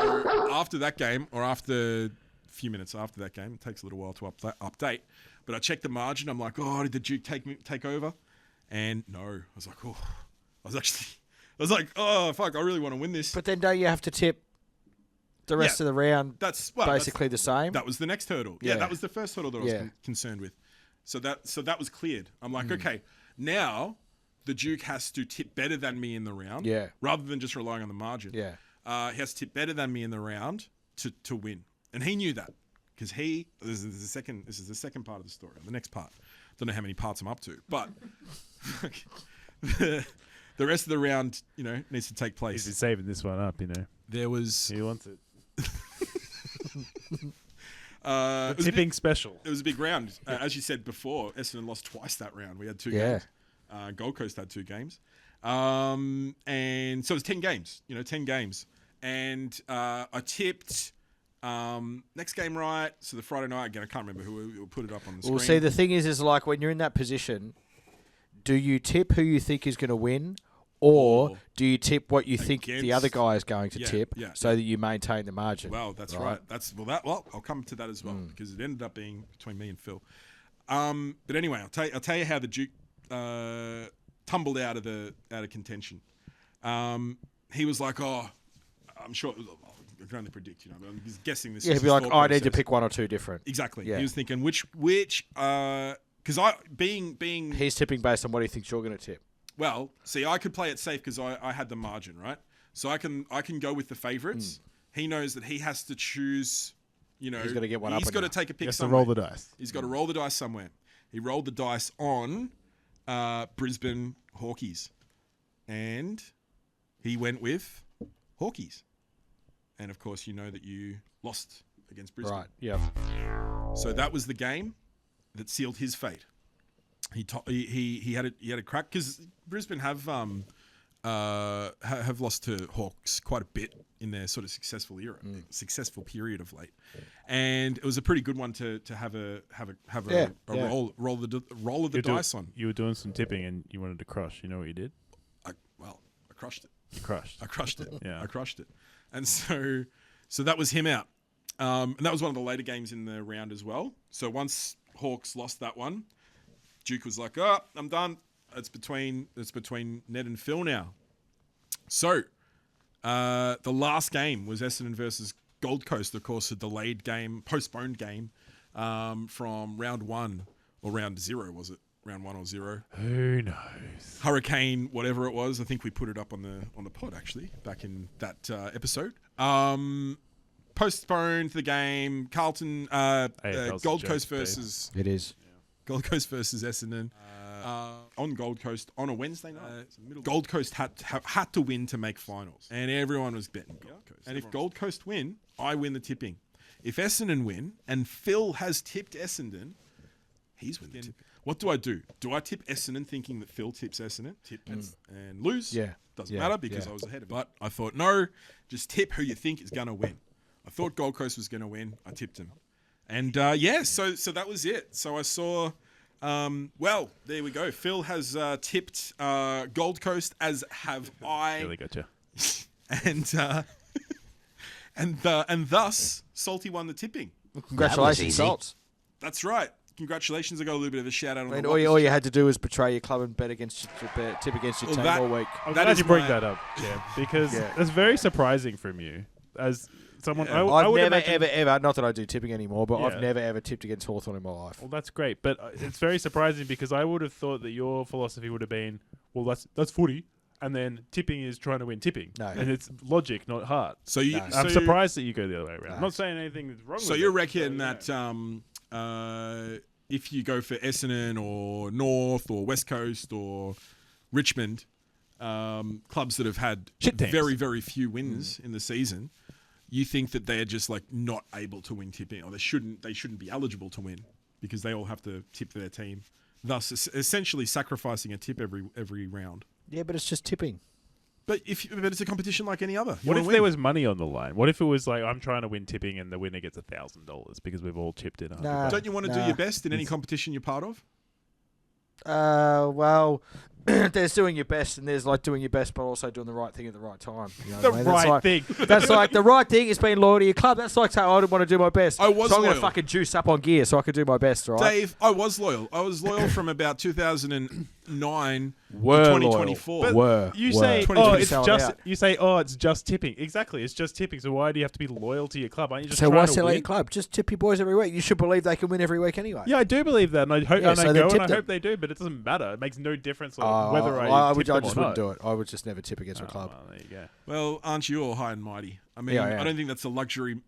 after that game, or after a few minutes after that game, it takes a little while to update, but I checked the margin. I'm like, did the Duke take over? And no, I was like, fuck, I really want to win this. But then don't you have to tip the rest of the round that's basically the same? That was the next hurdle. Yeah, Yeah. that was the first hurdle that I was concerned with. So that was cleared. I'm like, okay, now the Duke has to tip better than me in the round. Yeah. Rather than just relying on the margin. Yeah. He has to tip better than me in the round to win. And he knew that. Because this is the second part of the story. The next part. Don't know how many parts I'm up to. But the rest of the round, needs to take place. He's saving this one up, There was... He wants it. it was Tipping special. It was a big round. As you said before, Essendon lost twice that round. We had 2 games. Gold Coast had 2 games. And so it was 10 games. 10 games. And I tipped next game right. So the Friday night, again, I can't remember who put it up on the screen. Well, see, the thing is like when you're in that position, do you tip who you think is going to win? Or do you tip what you think the other guy is going to tip so that you maintain the margin? Well, that's right. I'll come to that as well because it ended up being between me and Phil. But anyway, I'll tell you how the Duke tumbled out of contention. He was like, I'm sure I can only predict. I'm just guessing this. Yeah, he'd be like, I need to pick 1 or 2 different. Exactly. Yeah. He was thinking which because being he's tipping based on what he thinks you're going to tip. Well, see, I could play it safe because I had the margin, right? So I can go with the favourites. He knows that he has to choose, he's got to get one up. He's got to take a pick He has to somewhere. roll the dice. He's got to roll the dice somewhere. He rolled the dice on Brisbane Hawkeys. And he went with Hawkeys. And, of course, you know that you lost against Brisbane. Right, yeah. So that was the game that sealed his fate. He had a crack because Brisbane have have lost to Hawks quite a bit in their sort of successful successful period of late, and it was a pretty good one to have a roll of the dice on. You were doing some tipping and you wanted to crush. You know what you did? I crushed it. You crushed. I crushed it. Yeah. I crushed it. And so that was him out. And that was one of the later games in the round as well. So once Hawks lost that one, Duke was like, "Oh, I'm done. It's between Ned and Phil now." So the last game was Essendon versus Gold Coast, of course, a delayed game, postponed game from round 1 or round 0, was it? Round 1 or 0? Who knows? Hurricane, whatever it was. I think we put it up on the pod actually back in that episode. Postponed the game. Carlton, Gold Coast versus It is. Gold Coast versus Essendon on Gold Coast on a Wednesday night. Gold Coast had to win to make finals, and everyone was betting Gold Coast. And if Gold Coast win, I win the tipping. If Essendon win, and Phil has tipped Essendon, he's winning the tipping. What do? Do I tip Essendon thinking that Phil tips Essendon? And lose? Yeah. Doesn't matter because I was ahead of it. But I thought, no, just tip who you think is going to win. I thought Gold Coast was going to win. I tipped him. And so that was it. So I saw, well, there we go. Phil has tipped Gold Coast, as have I. Really gotcha. and thus, Salty won the tipping. Congratulations, Salts. That's right. Congratulations. I got a little bit of a shout out on the All you had to do was betray your club and bet against tip against your team all week. I'm That glad is you bring my- that up, Jeb, because Yeah. that's very surprising from you. As someone, I I've would never, imagine, ever, not that I do tipping anymore, but I've Yeah. never, ever tipped against Hawthorn in my life. Well, that's great, but it's very surprising because I would have thought that your philosophy would have been, well, that's footy, and then tipping is trying to win tipping, No. and it's logic, not heart. So you, No. I'm surprised that you go the other way around. I'm not saying anything that's wrong. So with you it. reckon So, that if you go for Essendon or North or West Coast or Richmond, clubs that have had Shit teams. very, very few wins in the season, you think that they're just like not able to win tipping, or they shouldn't be eligible to win because they all have to tip their team, thus essentially sacrificing a tip every round. Yeah, but it's just tipping. But it's a competition like any other. You What wanna if win. there was money on the line? What if it was like, I'm trying to win tipping and the winner gets $1,000 because we've all chipped in $100? Nah. Don't you want to do Nah. your best in any competition you're part of? Well, there's doing your best, and there's like doing your best, but also doing the right thing at the right time. You know The what I mean? That's right like, thing. That's like the right thing is being loyal to your club. That's like saying I didn't want to do my best. I was so I'm going to loyal. fucking juice up on gear so I could do my best, right? Dave, I was loyal. I was loyal from about 2009 Were to loyal. 2024. But were. You were. say, 2020 it's selling just. out. You say, it's just tipping. Exactly, it's just tipping. So why do you have to be loyal to your club? Aren't you just So trying why to sell out win? your club? Just tip your boys every week. You should believe they can win every week anyway. Yeah, I do believe that, and I hope Yeah, and so I then go tip and I them. hope they do. But it doesn't matter. It makes no difference whether I would, tip I them just or wouldn't not. do it. I would just never tip against my club. Well, there you go. Well, aren't you all high and mighty? I mean, Yeah, I am. I don't think that's a luxury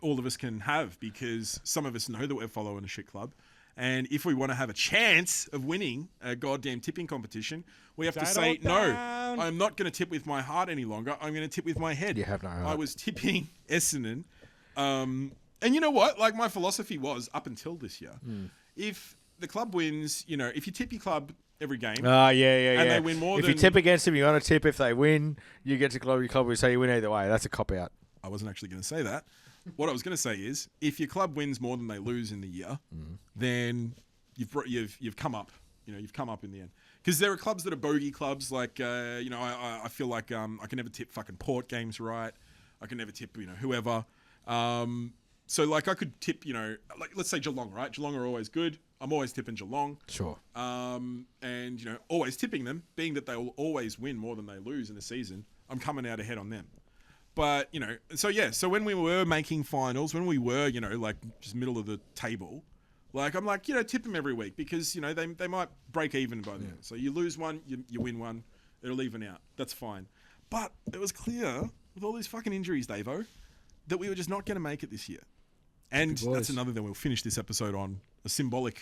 all of us can have, because some of us know that we're following a shit club. And if we want to have a chance of winning a goddamn tipping competition, we have to say, no, I'm not going to tip with my heart any longer. I'm going to tip with my head. You have no heart. I was tipping Essendon. And you know what? Like, my philosophy was, up until this year, if the club wins, if you tip your club every game, Yeah. And they win more If than- you tip against them, you're going to tip. If they win, you get to club your club. We say you win either way. That's a cop out. I wasn't actually going to say that. What I was going to say is, if your club wins more than they lose in the year, then you've come up. You've come up in the end. Because there are clubs that are bogey clubs. Like I feel like I can never tip fucking Port games right. I can never tip whoever. So like I could tip like let's say Geelong, right? Geelong are always good. I'm always tipping Geelong. Sure. And always tipping them, being that they will always win more than they lose in a season. I'm coming out ahead on them. But, so when we were making finals, when we were, like just middle of the table, like I'm like, tip them every week because, they might break even by then. So you lose one, you win one, it'll even out. That's fine. But it was clear with all these fucking injuries, Davo, that we were just not going to make it this year. And that's another thing. We'll finish this episode on a symbolic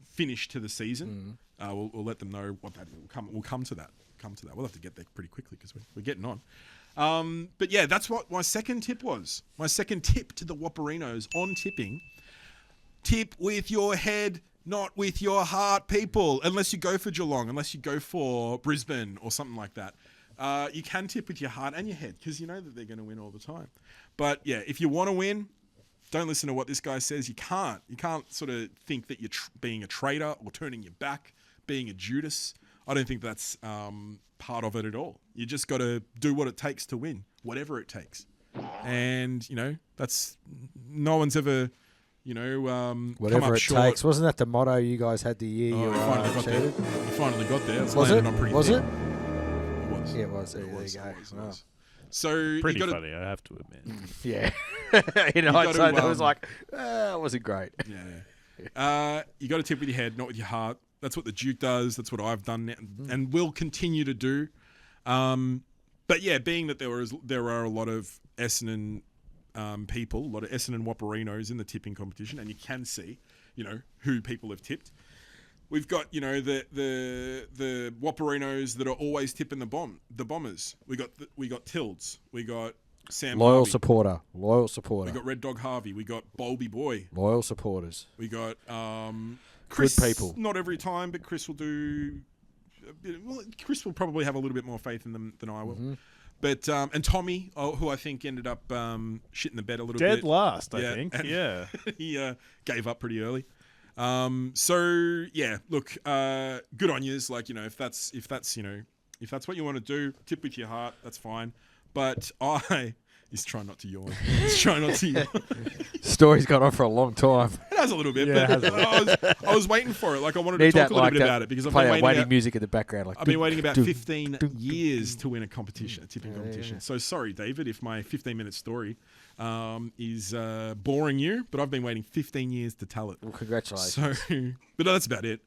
finish to the season. We'll let them know what that will come to that. We'll have to get there pretty quickly because we're getting on. But yeah, that's what my second tip was. My second tip to the Wapperinos on tipping: tip with your head, Not with your heart, people. Unless you go for Geelong, unless you go for Brisbane or something like that. You can tip with your heart and your head because you know that they're going to win all the time. But yeah, if you want to win, don't listen to what this guy says. You can't. You can't sort of think that you're being a traitor or turning your back, being a Judas. I don't think that's part of it at all. You just got to do what it takes to win, whatever it takes. And, you know, that's no one's ever, you know, come Whatever up it short. takes. Wasn't that the motto you guys had the year Oh, you we finally got there. cheated? We finally got there. It's Was landed it? on pretty Was thick. it? It was. Yeah, it was. There, It there was. you go. It was. It Oh. was. So Pretty you got funny, I have to admit. Yeah. In gotta, hindsight, that was like, it wasn't great. Yeah. You got to tip with your head, not with your heart. That's what the Duke does. That's what I've done and will continue to do. But yeah, being that there are a lot of Essendon people, a lot of Essendon Wapperinos in the tipping competition, and you can see, you know, who people have tipped. We've got, you know, the Wapperinos that are always tipping the Bombers. We got Tilds. We got Sam Loyal Harvey. supporter. Loyal We supporter. got Red Dog Harvey. We got Bowlby Boy. Loyal supporters. We got Chris. people. Not every time, but Chris will do. Well, Chris will probably have a little bit more faith in them than I will. Mm-hmm. But and Tommy, who I think ended up shitting the bed a little Dead bit. last, I Yeah, think. and Yeah. he gave up pretty early. So yeah, look, good on yous. Like, you know, if that's what you want to do, tip with your heart. That's fine. But he's trying not to yawn. He's trying not to yawn. Story's gone on for a long time. It has a little bit, Yeah, but it has I was waiting for it. Like, I wanted Need to talk that a little like bit that. about it because I've Play been that waiting. waiting music in the background. Like I've been waiting about doo, 15 years to win a competition, a tipping competition. yeah. So sorry, David, if my 15-minute story is boring you, but I've been waiting 15 years to tell it. Well, congratulations. So, but that's about it.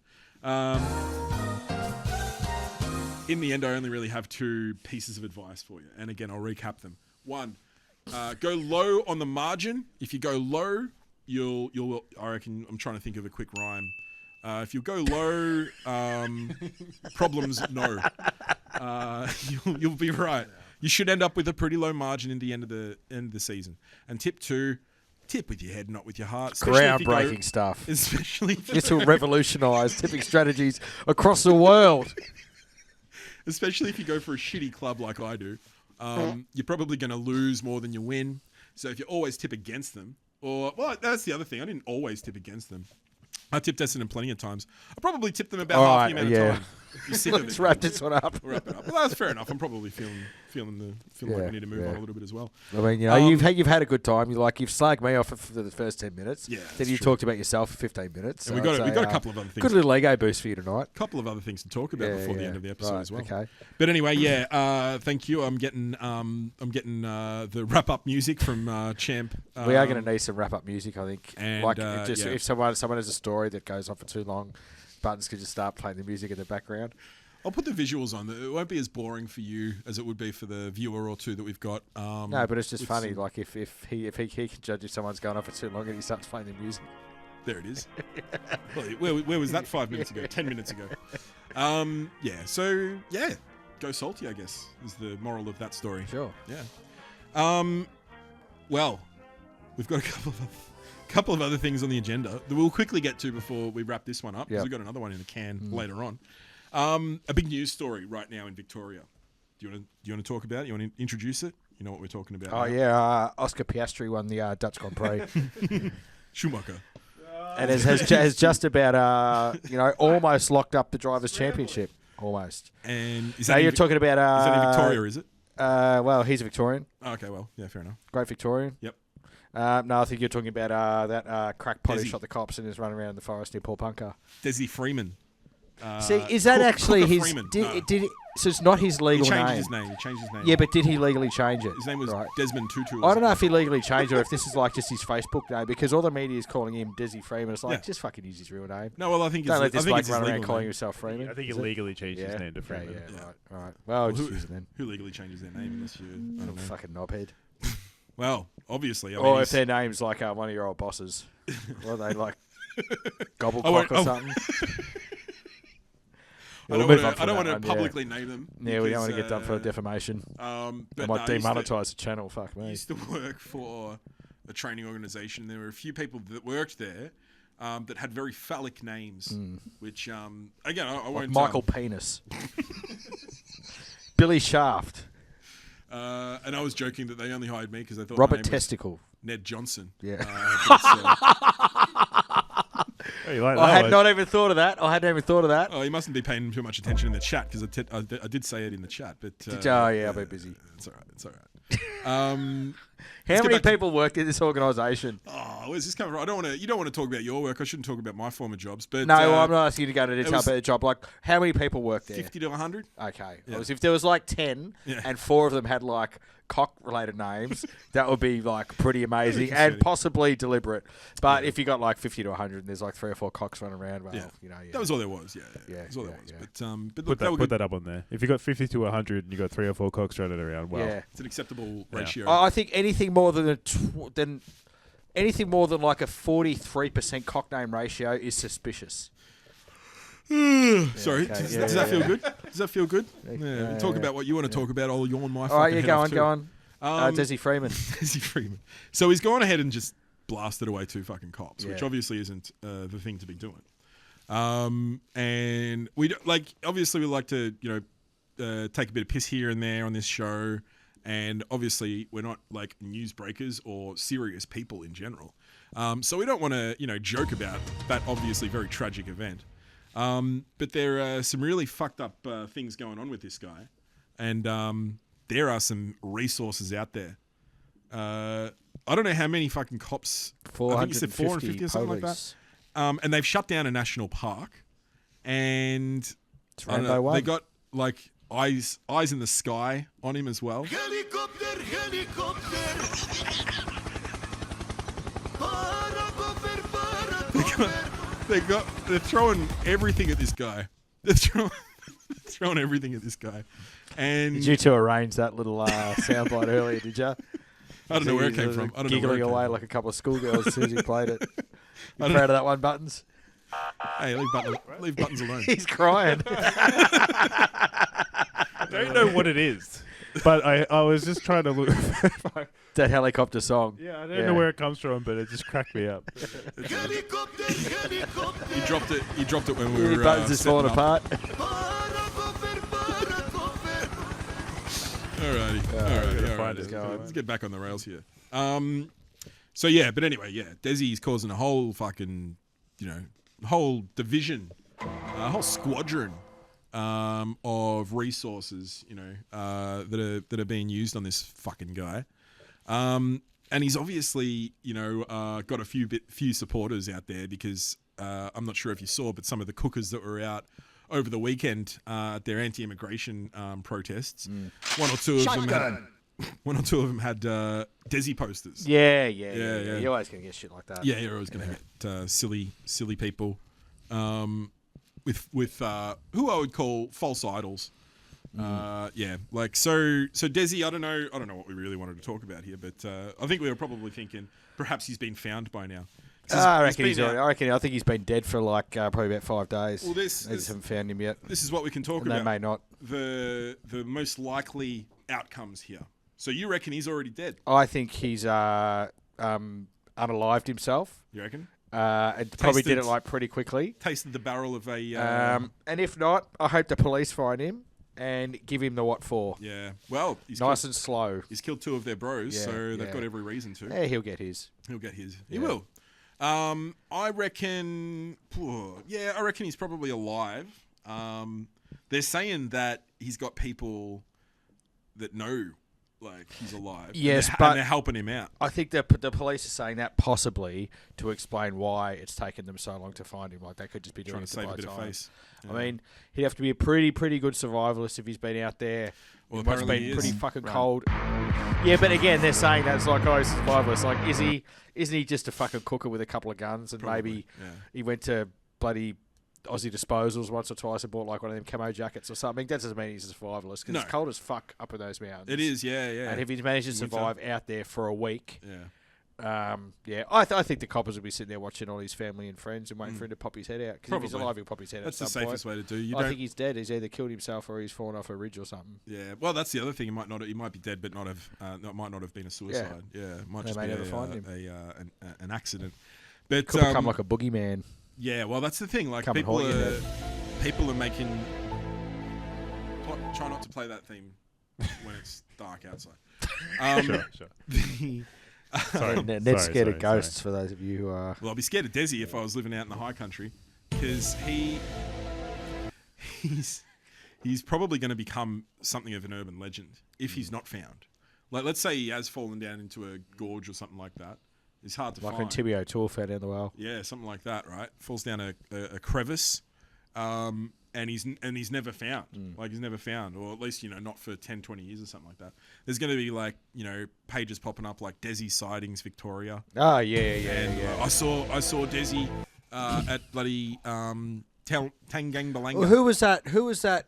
In the end, I only really have two pieces of advice for you. And again, I'll recap them. One, go low on the margin. If you go low, you'll. I reckon. I'm trying to think of a quick rhyme. If you go low, problems no. You'll be right. You should end up with a pretty low margin in the end of the season. And tip two, tip with your head, not with your heart. Especially if you go- Groundbreaking stuff. Especially This will revolutionise tipping strategies across the world. especially if you go for a shitty club like I do, you're probably going to lose more than you win. So if you always tip against them, that's the other thing. I didn't always tip against them. I tipped Essendon plenty of times. I probably tipped them about half the amount of time. You're sick of Let's it. wrap this one up. We'll wrap it up. Well, that's fair enough. I'm probably feeling like Yeah, we need to move yeah. on a little bit as well. I mean, you know, you've had a good time. You've slagged me off for the first 10 minutes. Yeah, Then that's you true. talked about yourself for 15 minutes. And So we got I'd a say, couple of other things. Good little Lego boost for you tonight. Couple of other things to talk about before the end of the episode Right, as well. Okay. But anyway, yeah. Thank you. I'm getting the wrap up music from Champ. We are going to need some wrap up music, I think. and, Like, yeah. if someone has a story that goes on for too long, Buttons could just start playing the music in the background. I'll put the visuals on. It won't be as boring for you as it would be for the viewer or two that we've got. No, but it's just with funny. some- Like if he can judge if someone's going on for too long and he starts playing the music. There it is. Well, where was that 5 minutes ago? 10 minutes ago. Yeah. So yeah, go salty. I guess is the moral of that story. Sure. Yeah. Well, we've got a couple of other things on the agenda that we'll quickly get to before we wrap this one up because Yep. we've got another one in the can later on. A big news story right now in Victoria. Do you want to talk about it? You want to introduce it? You know what we're talking about. Oh now. yeah, Oscar Piastri won the Dutch Grand Prix, Schumacher. and has just about almost locked up the drivers' championship. Almost. And is Now that you're in, talking about is that in Victoria? Is it? Well, he's a Victorian, Oh, okay. Well, yeah, fair enough. great Victorian. Yep. No, I think you're talking about that crackpot who Desi. shot the cops and is running around in the forest near Paul Punker. Desi Freeman. See, is that actually Cooker his? Freeman. Did, No. did it, so it's not his He legal changed name. his name. He changed his name. Yeah, but did he legally change it? his name was Right. Desmond Tutu. I don't know if he legally changed it or if this is like just his Facebook name because all the media is calling him Desi Freeman. It's like Yeah. just fucking use his real name. No, well, I think Don't it's, let I this think bloke it's his run around legal calling name. himself Freeman. I think he is it? legally changed his name to Yeah, Freeman. yeah, Yeah. right. Well, I'll Who, just use it then. who legally changes their name unless you? I don't know. Fucking knobhead. Well, obviously. I mean, Or if he's- their name's like one of your old bosses. What are they like? Gobblecock I won't- or something? I We'll don't move want on to. from I don't that want to one, yeah. publicly name them. Yeah, we don't want to because, get done for defamation. But I no, might I used to- demonetize the channel. Fuck I me. used to work for a training organisation. There were a few people that worked there that had very phallic names, which again I won't. Michael Penis. Billy Shaft. And I was joking that they only hired me because they thought Robert my name was Testicle. Ned Johnson. Yeah. Oh, you like I that had one? not even thought of that. I hadn't even thought of that. Oh, he mustn't be paying too much attention in the chat because I did say it in the chat, but Oh, yeah, I've been busy. It's all right. It's all right. How get many back to- people work in this organisation? Oh, where's this coming from? I don't want to. You don't want to talk about your work. I shouldn't talk about my former jobs. But No, I'm not asking you to go to detail was- about the job. Like, how many people work there? 50 to 100. Okay. Yeah. If there was like 10 Yeah. and 4 of them had like cock-related names, that would be like pretty amazing concerning. and possibly deliberate. But if you got like 50 to 100 and there's like 3 or 4 cocks running around, well, Yeah. you know, yeah. That was all there was. Yeah. Yeah, That's all there yeah, was. yeah. But Put look, they were that, put good. that up on there. If you got 50 to 100 and you got 3 or 4 cocks running around, well, Yeah. It's an acceptable Yeah. ratio. I think anything more than anything more than like a 43% cock name ratio is suspicious. Sorry, okay. does Yeah, that yeah, feel yeah. good? Does that feel good? Yeah, Yeah, yeah, talk yeah. about what you want to talk about. I'll yawn my All right, fucking yeah, head go off on, too. go on. Desi Freeman. Desi Freeman. So he's gone ahead and just blasted away 2 fucking cops, which Yeah. obviously isn't the thing to be doing. And we don't, like obviously we like to take a bit of piss here and there on this show, and obviously we're not like newsbreakers or serious people in general. So we don't want to joke about that obviously very tragic event. But there are some really fucked up things going on with this guy, and there are some resources out there. I don't know how many fucking cops. I think you said 450 or something like that. police. And they've shut down a national park, and It's I don't Rambo know, 1. they got like eyes in the sky on him as well. They're throwing everything at this guy. They're throwing everything at this guy, and Did you two arrange that little soundbite earlier, did you? I don't know where it came from. I don't know where Giggling it came away from. like a couple of schoolgirls as soon as he played it. You proud of that one, Buttons? Hey, leave buttons alone. He's crying. I don't know what it is, but I was just trying to look. That helicopter song. Yeah, I don't know where it comes from, but it just cracked me up. He dropped it. He dropped it when we were. Buttons is falling setting up. apart. Alrighty. gotta Alrighty. find it. Let's get back on the rails here. So yeah, but anyway, yeah, Desi's causing a whole fucking, whole division, a whole squadron of resources, that are being used on this fucking guy. And he's obviously, got a few supporters out there because I'm not sure if you saw, but some of the cookers that were out over the weekend at their anti-immigration protests, one or two of them had Desi posters. Yeah. Yeah. You're always going to get shit like that. Yeah, you're always going to get silly people with who I would call false idols. So Desi, I don't know what we really wanted to talk about here, but I think we were probably thinking perhaps he's been found by now. I reckon been out- I think he's been dead for like probably about 5 days. Well, they just haven't found him yet. This is what we can talk And they about. may not. The most likely outcomes here. So you reckon he's already dead? I think he's unalived himself. You reckon? And probably did Tasted- it like pretty quickly. Tasted the barrel of a. And if not, I hope the police find him and give him the what for. Yeah. Well, he's Nice killed, and slow. he's killed 2 of their bros, Yeah, so they've yeah. got every reason to. Yeah, he'll get his. He'll get his. He Yeah. will. I reckon. I reckon he's probably alive. They're saying that he's got people that know, like he's alive. Yes, and but- they're helping him out. I think the police are saying that possibly to explain why it's taken them so long to find him. Like they could just be doing Trying it to save a buy bit of time. face. I mean, he'd have to be a pretty good survivalist if he's been out there. Well, It must apparently been he pretty is. fucking Right. cold. Yeah, but again, they're saying that's like, oh, he's a survivalist. Like, isn't he just a fucking cooker with a couple of guns and Probably, maybe yeah. he went to bloody Aussie Disposals once or twice and bought like one of them camo jackets or something? That doesn't mean he's a survivalist because No. it's cold as fuck up in those mountains. It is, yeah. And if he's managed to In winter. survive out there for a week, Yeah. I think the coppers will be sitting there watching all his family and friends and waiting for him to pop his head out. Because if he's Probably. alive, he'll pop his head That's out the at some safest point. way to do. You I don't. think he's dead. He's either killed himself or he's fallen off a ridge or something. Yeah. Well, that's the other thing. He might be dead, but might not have been a suicide. Yeah. It might They just may be never find him. an accident. But Could become like a boogeyman. yeah, well, that's the thing. Like Come and people haunt you, people are making. Try not to play that theme when it's dark outside. Sure. Ned's scared of ghosts. For those of you who are. Well, I'd be scared of Desi if I was living out in the high country, because he's probably going to become something of an urban legend if he's not found. Like, let's say he has fallen down into a gorge or something like that. It's hard to Like find. when Timmy O'Toole fell down the well. Yeah, something like that, right? Falls down a crevice, and he's never found. Like, he's never found, or at least, not for 10, 20 years or something like that. There's going to be, like, pages popping up like Desi sightings Victoria. Oh, yeah. And I saw Desi at bloody Tangang Balanga. Well, who was that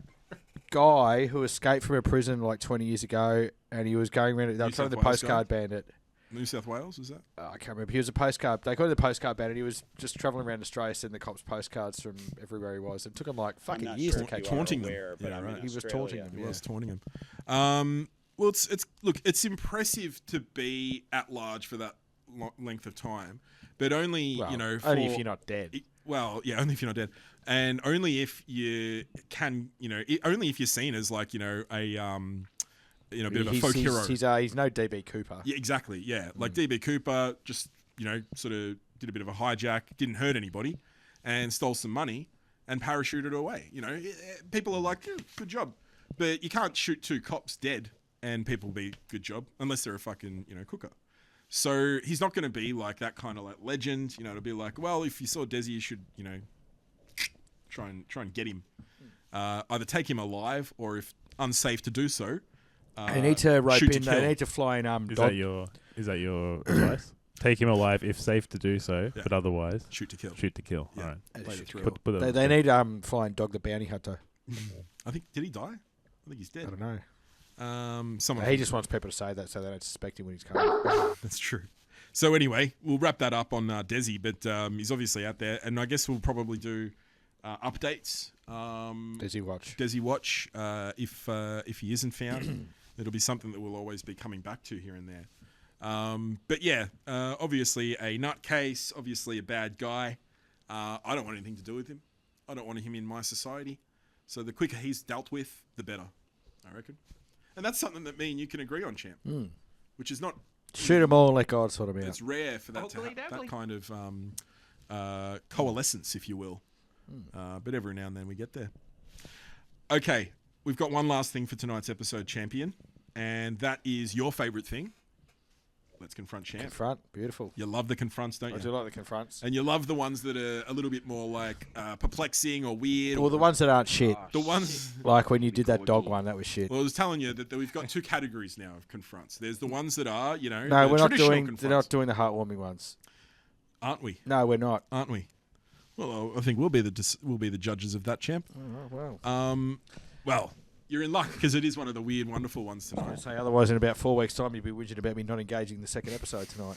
guy who escaped from a prison like 20 years ago, and he was going around? They were trying the South Wales postcard bandit. New South Wales, is that? I can't remember. He was a postcard. They called him the postcard bandit. He was just travelling around Australia, sending the cops postcards from everywhere he was. It took him like fucking years to catch taunting them. Yeah, right. He was taunting them. He Yeah. was taunting him. Well, it's impressive to be at large for that length of time, but only Well, for, only if you're not dead. Well, yeah, only if you're not dead, and only if you can, only if you're seen as like a bit of a folk hero. He's no DB Cooper. Yeah, exactly. Yeah, like DB Cooper just sort of did a bit of a hijack, didn't hurt anybody, and stole some money and parachuted away. People are like, good job, but you can't shoot two cops dead and people be good job unless they're a fucking cooker. So he's not going to be like that kind of like legend. It'll be like, well, if you saw Desi, you should try and get him. Either take him alive, or if unsafe to do so. They need to rope shoot to in. kill. They need to fly in. Is that your advice? Take him alive if safe to do so, Yeah. but otherwise Shoot to kill. shoot to kill. Yeah. All right. Play the thrill. Put it They on. need flying dog the bounty hunter. I think, did he die? I think he's I dead. don't know. Someone He just wants people to say that so they don't suspect him when he's coming. That's true. So anyway, we'll wrap that up on Desi, but he's obviously out there, and I guess we'll probably do updates. Desi watch. Desi Watch, if he isn't found, it'll be something that we'll always be coming back to here and there. But yeah, obviously a nutcase, obviously a bad guy. I don't want anything to do with him. I don't want him in my society. So the quicker he's dealt with, the better, I reckon. And that's something that me and you can agree on, champ. Which is not... Shoot them all and let God sort them out. It's rare for that to that kind of coalescence, if you will. But every now and then we get there. Okay, we've got one last thing for tonight's episode, champion, and that is your favourite thing. Let's confront champ. Confront. Beautiful. You love the confronts, don't I you? do like the confronts. And you love the ones that are a little bit more like perplexing or weird. Well, the ones that aren't shit. The ones... Like when you did that dog one, that was shit. Well, I was telling you that we've got two categories now of confronts. There's the ones that are, No, the we're not traditional doing. confronts. They're not doing the heartwarming ones. Aren't we? No, we're not. Aren't we? Well, I think we'll be the judges of that, champ. Oh, well. Well, you're in luck because it is one of the weird, wonderful ones tonight. Say otherwise, in about 4 weeks' time, you'd be whinging about me not engaging in the second episode tonight.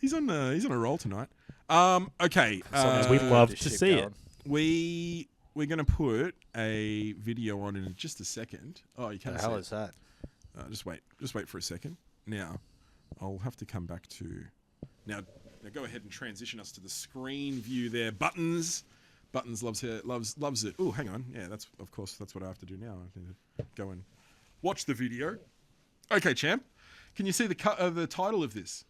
He's on a roll tonight. Okay, We'd love This to shit see going. it. we're gonna put a video on in just a second. Oh, you The can't hell see is that? it. Just wait for a second. Now, I'll have to come back to now. Go ahead and transition us to the screen view there. Buttons loves it. Oh, hang on. Yeah, that's what I have to do now. I need to go and watch the video. Okay, champ. Can you see the title of this?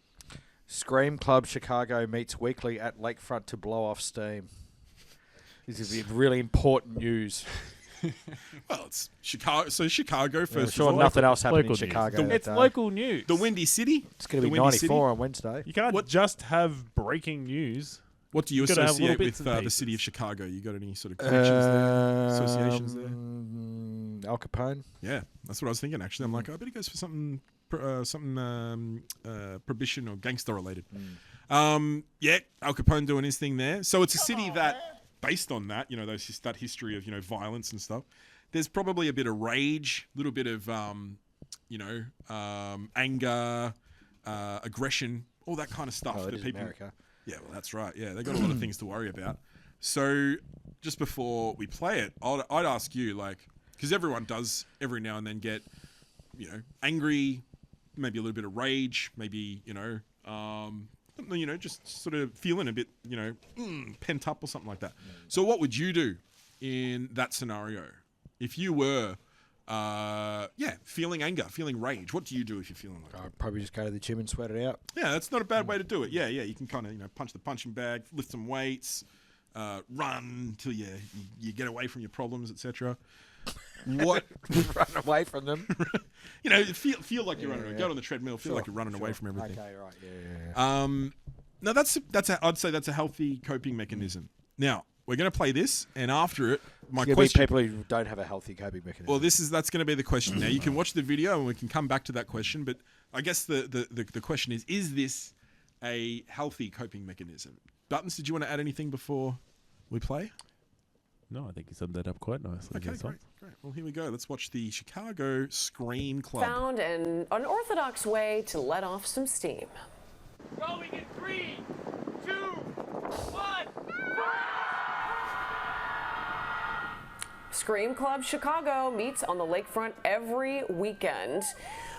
Scream Club Chicago meets weekly at Lakefront to blow off steam. This is really important news. Well, it's Chicago. So Chicago I'm first. sure of all. nothing else happened in Local news. Chicago. that It's day. local news. The Windy City. It's going to The be Windy City. 94 on Wednesday. You can't just have breaking news. What do you gotta have little associate with bits and the pieces. city of Chicago? You got any sort of connections there? Associations there? Al Capone. Yeah, that's what I was thinking. Actually, I'm like, I bet he goes for something prohibition or gangster related. Yeah, Al Capone doing his thing there. So it's a city that, based on that, that history of violence and stuff. There's probably a bit of rage, a little bit of anger, aggression, all that kind of stuff Oh, it that is people. America. Yeah, well, that's right. Yeah, they got a lot of things to worry about. So, just before we play it, I'd ask you, because everyone does every now and then get, angry, maybe a little bit of rage, maybe a you know, just sort of feeling a bit, you know, pent up or something like that. So what would you do in that scenario? If you were, feeling anger, feeling rage, what do you do if you're feeling like that? I'd probably just go to the gym and sweat it out. Yeah, that's not a bad way to do it. Yeah, you can kind of, you know, punch the punching bag, lift some weights, run till you get away from your problems, etc. What Run away from them. you know, feel like you're running away. Go on the treadmill, feel like you're running away from everything. Okay, right. Yeah. No, I'd say that's a healthy coping mechanism. Now, we're going to play this, and after it, my There'll question. be people who don't have a healthy coping mechanism. Well, that's going to be the question. Now, you can watch the video, and we can come back to that question. But I guess the question is this a healthy coping mechanism? Buttons, did you want to add anything before we play? No, I think you summed that up quite nicely. Okay, That's all. great. Well, here we go. Let's watch the Chicago Scream Club. Found an unorthodox way to let off some steam. Going in 3, 2, 1. Scream Club Chicago meets on the lakefront every weekend,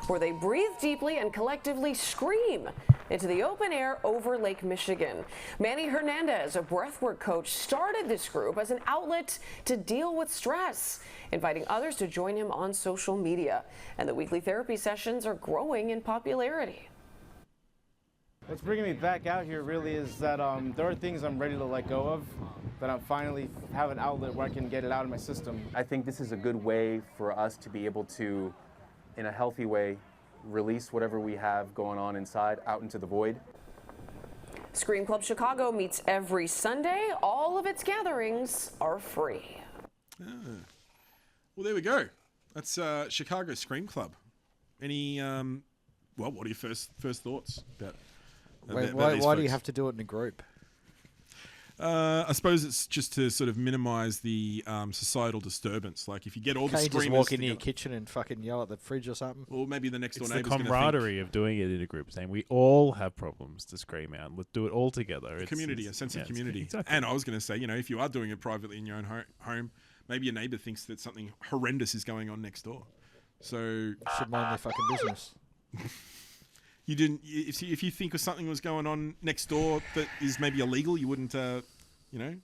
where they breathe deeply and collectively scream into the open air over Lake Michigan. Manny Hernandez, a breathwork coach, started this group as an outlet to deal with stress, inviting others to join him on social media. And the weekly therapy sessions are growing in popularity. What's bringing me back out here really is that there are things I'm ready to let go of, that I finally have an outlet where I can get it out of my system. I think this is a good way for us to be able to, in a healthy way, release whatever we have going on inside out into the void. Scream Club Chicago meets every Sunday. All of its gatherings are free. Well, there we go. That's Chicago Scream Club. Any, what are your first thoughts about Why do you have to do it in a group? I suppose it's just to sort of minimise the societal disturbance. Like if you get all the Can't you screamers just walk into your together- kitchen and fucking yell at the fridge or something? or maybe the next door It's the neighbour's going to camaraderie of doing it in a group, saying we all have problems to scream out. Let's do it all together. It's community, a sense of it's- community. Exactly. And I was going to say, you know, if you are doing it privately in your own home, maybe your neighbour thinks that something horrendous is going on next door. So Should mind their fucking business. you didn't. If you think of something was going on next door that is maybe illegal, you wouldn't. You know.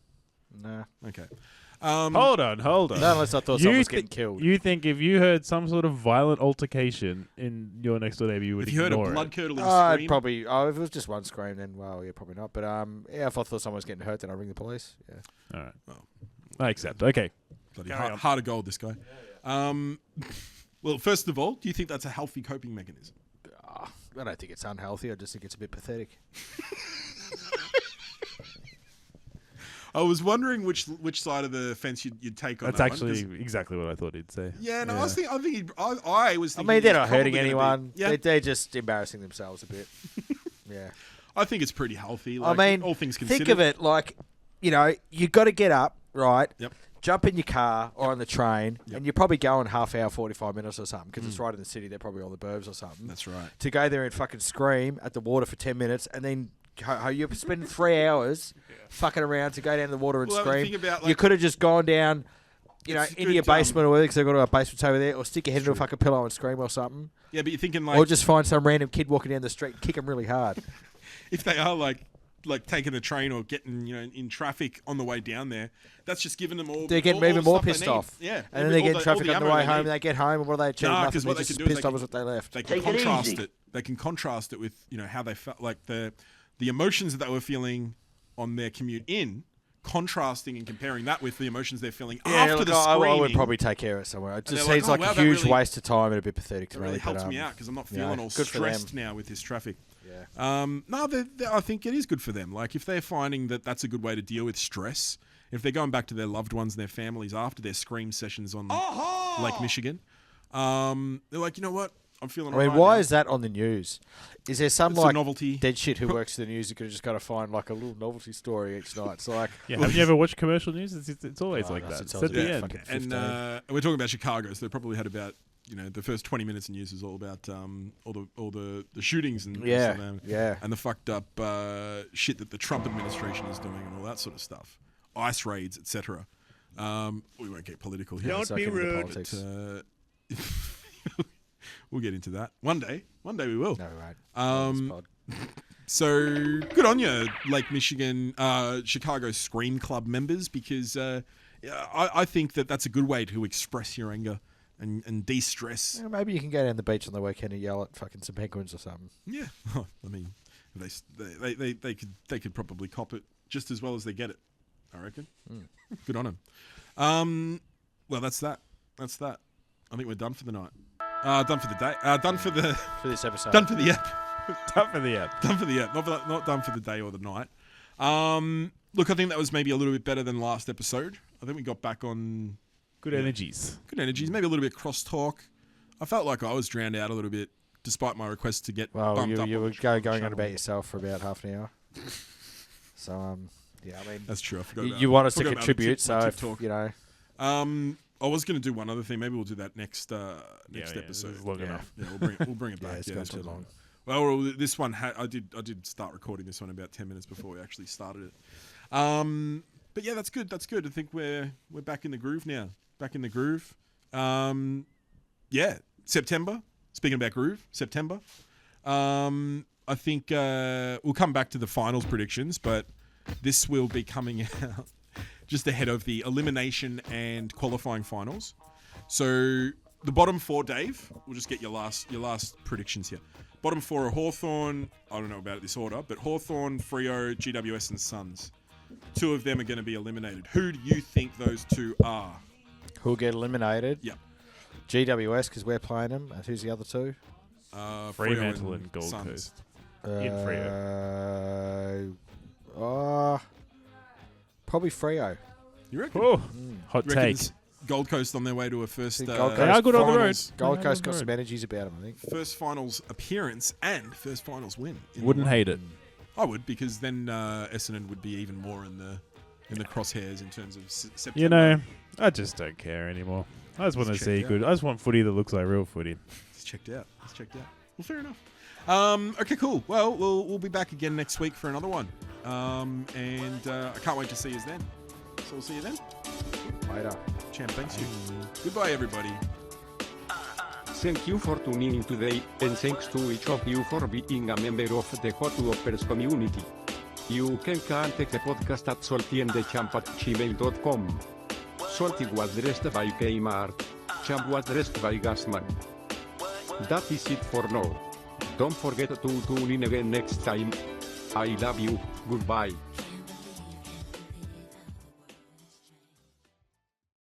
Nah. Okay. Hold on. Not unless I thought someone was getting killed. You think if you heard some sort of violent altercation in your next door neighbour, you would If you heard a ignore it? blood-curdling I'd scream, probably. Oh, if it was just one scream, then well, yeah, probably not. But yeah, if I thought someone was getting hurt, then I'd ring the police. Yeah. All right. Well, I accept. Okay. bloody Carry on. heart of gold, this guy. Well, first of all, do you think that's a healthy coping mechanism? I don't think it's unhealthy. I just think it's a bit pathetic. I was wondering which side of the fence you'd take on That's that actually one, 'cause- exactly what I thought he'd say. Yeah, no, Yeah. I was thinking. I was I thinking. mean, they're it's not hurting probably gonna be- anyone. Yeah, They're just embarrassing themselves a bit. Yeah. I think it's pretty healthy. I Like, mean, all things considered. think of it like, you know, you got to get up, right? Yep. Jump in your car or on the train, Yep. and you're probably going half hour, 45 minutes or something, because it's right in the city. They're probably on the burbs or something. That's right. To go there and fucking scream at the water for 10 minutes, and then you spend 3 hours fucking around to go down to the water and Well, the scream. thing about, You like- could have just gone down, you know, It's into your good, basement or whatever, because they've got basements over there, or stick your head into a fucking pillow and scream or something. Yeah, but you're thinking like Or just find some random kid walking down the street and kick him really hard. if they are like taking the train or getting in traffic on the way down there, that's just giving them all. They're getting all even the more stuff they pissed need. off. Yeah, And then they get in traffic on the way home, and They they get home, and what do they achieve? Nah, Nothing. 'cause They're what they just can do is pissed they off can- as what they left. They can contrast it. They can contrast it with how they felt, like the emotions that they were feeling on their commute in, contrasting and comparing that with the emotions they're feeling after look, the I screaming. would probably take care of it somewhere. It they're just like, seems "Oh, like wow, a that huge really- waste of time and a bit pathetic to It me. really but, helps me out because I'm not you feeling know, all good for them. stressed now with this traffic. Yeah. No, I think it is good for them. Like if they're finding that that's a good way to deal with stress, if they're going back to their loved ones and their families after their scream sessions on Lake Michigan, they're like, you know what, I'm feeling. I mean, alright why now. is that on the news? Is there some It's a like novelty. dead shit who works for the news who could have just got to find like a little novelty story each night? It's like, Yeah, have you ever watched commercial news? It's always Oh, like that's that. it It's tells at you the that end. fucking And 15. we're talking about Chicago, so they probably had about the first 20 minutes of news is all about all the shootings and Yeah, stuff, yeah. and the fucked up shit that the Trump administration is doing and all that sort of stuff, ICE raids, etc. We won't get political here. Don't be rude. But, we'll get into that one day. One day we will. No, right. Um, So good on you, Lake Michigan, Chicago Scream Club members, because I think that's a good way to express your anger and de-stress. Yeah, maybe you can go down the beach on the weekend and yell at fucking some penguins or something. Yeah, I mean, they could probably cop it just as well as they get it, I reckon. Good on them. Well, that's that. I think we're done for the night. Done for the day. Done for this episode. Done for the app. Done for the app. Done for the app. Not done for the day or the night. Look, I think that was maybe a little bit better than last episode. I think we got back on good energies. Good energies. Maybe a little bit of crosstalk. I felt like I was drowned out a little bit, despite my request to get bumped up. You were going on about yourself for about half an hour. So yeah, I mean that's true. I forgot. You want us to contribute, so if, you know. I was going to do one other thing. Maybe we'll do that next episode. It's long enough. Yeah, we'll bring it back. It's gone too long. Well, this one I did start recording this one about 10 minutes before we actually started it. But yeah, that's good. I think we're back in the groove now. Back in the groove. Yeah, September. Speaking about groove, September. I think we'll come back to the finals predictions, but this will be coming out just ahead of the elimination and qualifying finals. So the bottom four, Dave, we'll just get your last predictions here. Bottom four are Hawthorn. I don't know about this order, but Hawthorn, Freo, GWS, and Suns. Two of them are going to be eliminated. Who do you think those two are? Who'll get eliminated? Yep. GWS, because we're playing them. And who's the other two? Fremantle and Gold Suns. Coast. In Freo. Probably Freo. You reckon? Oh, hot You reckon take. Gold Coast on their way to a first Gold They are good on the road. finals, Gold Coast got some energies about them, I think. first finals appearance and first finals win. Wouldn't hate it. I would, because then Essendon would be even more in the crosshairs in terms of September. You know, I just don't care anymore. I just want to It's see checked good. I just want footy that looks like real footy. It's checked out. Well, fair enough. Okay, cool. Well, we'll be back again next week for another one. And I can't wait to see you then. So we'll see you then. Later. Champ, thanks you. Goodbye, everybody. Thank you for tuning in today, and thanks to each of you for being a member of the Hot Whoppers community. You can contact the podcast at saltyandthechamp@gmail.com. Salty was dressed by Kmart. Champ was dressed by Gasman. That is it for now. Don't forget to tune in again next time. I love you. Goodbye.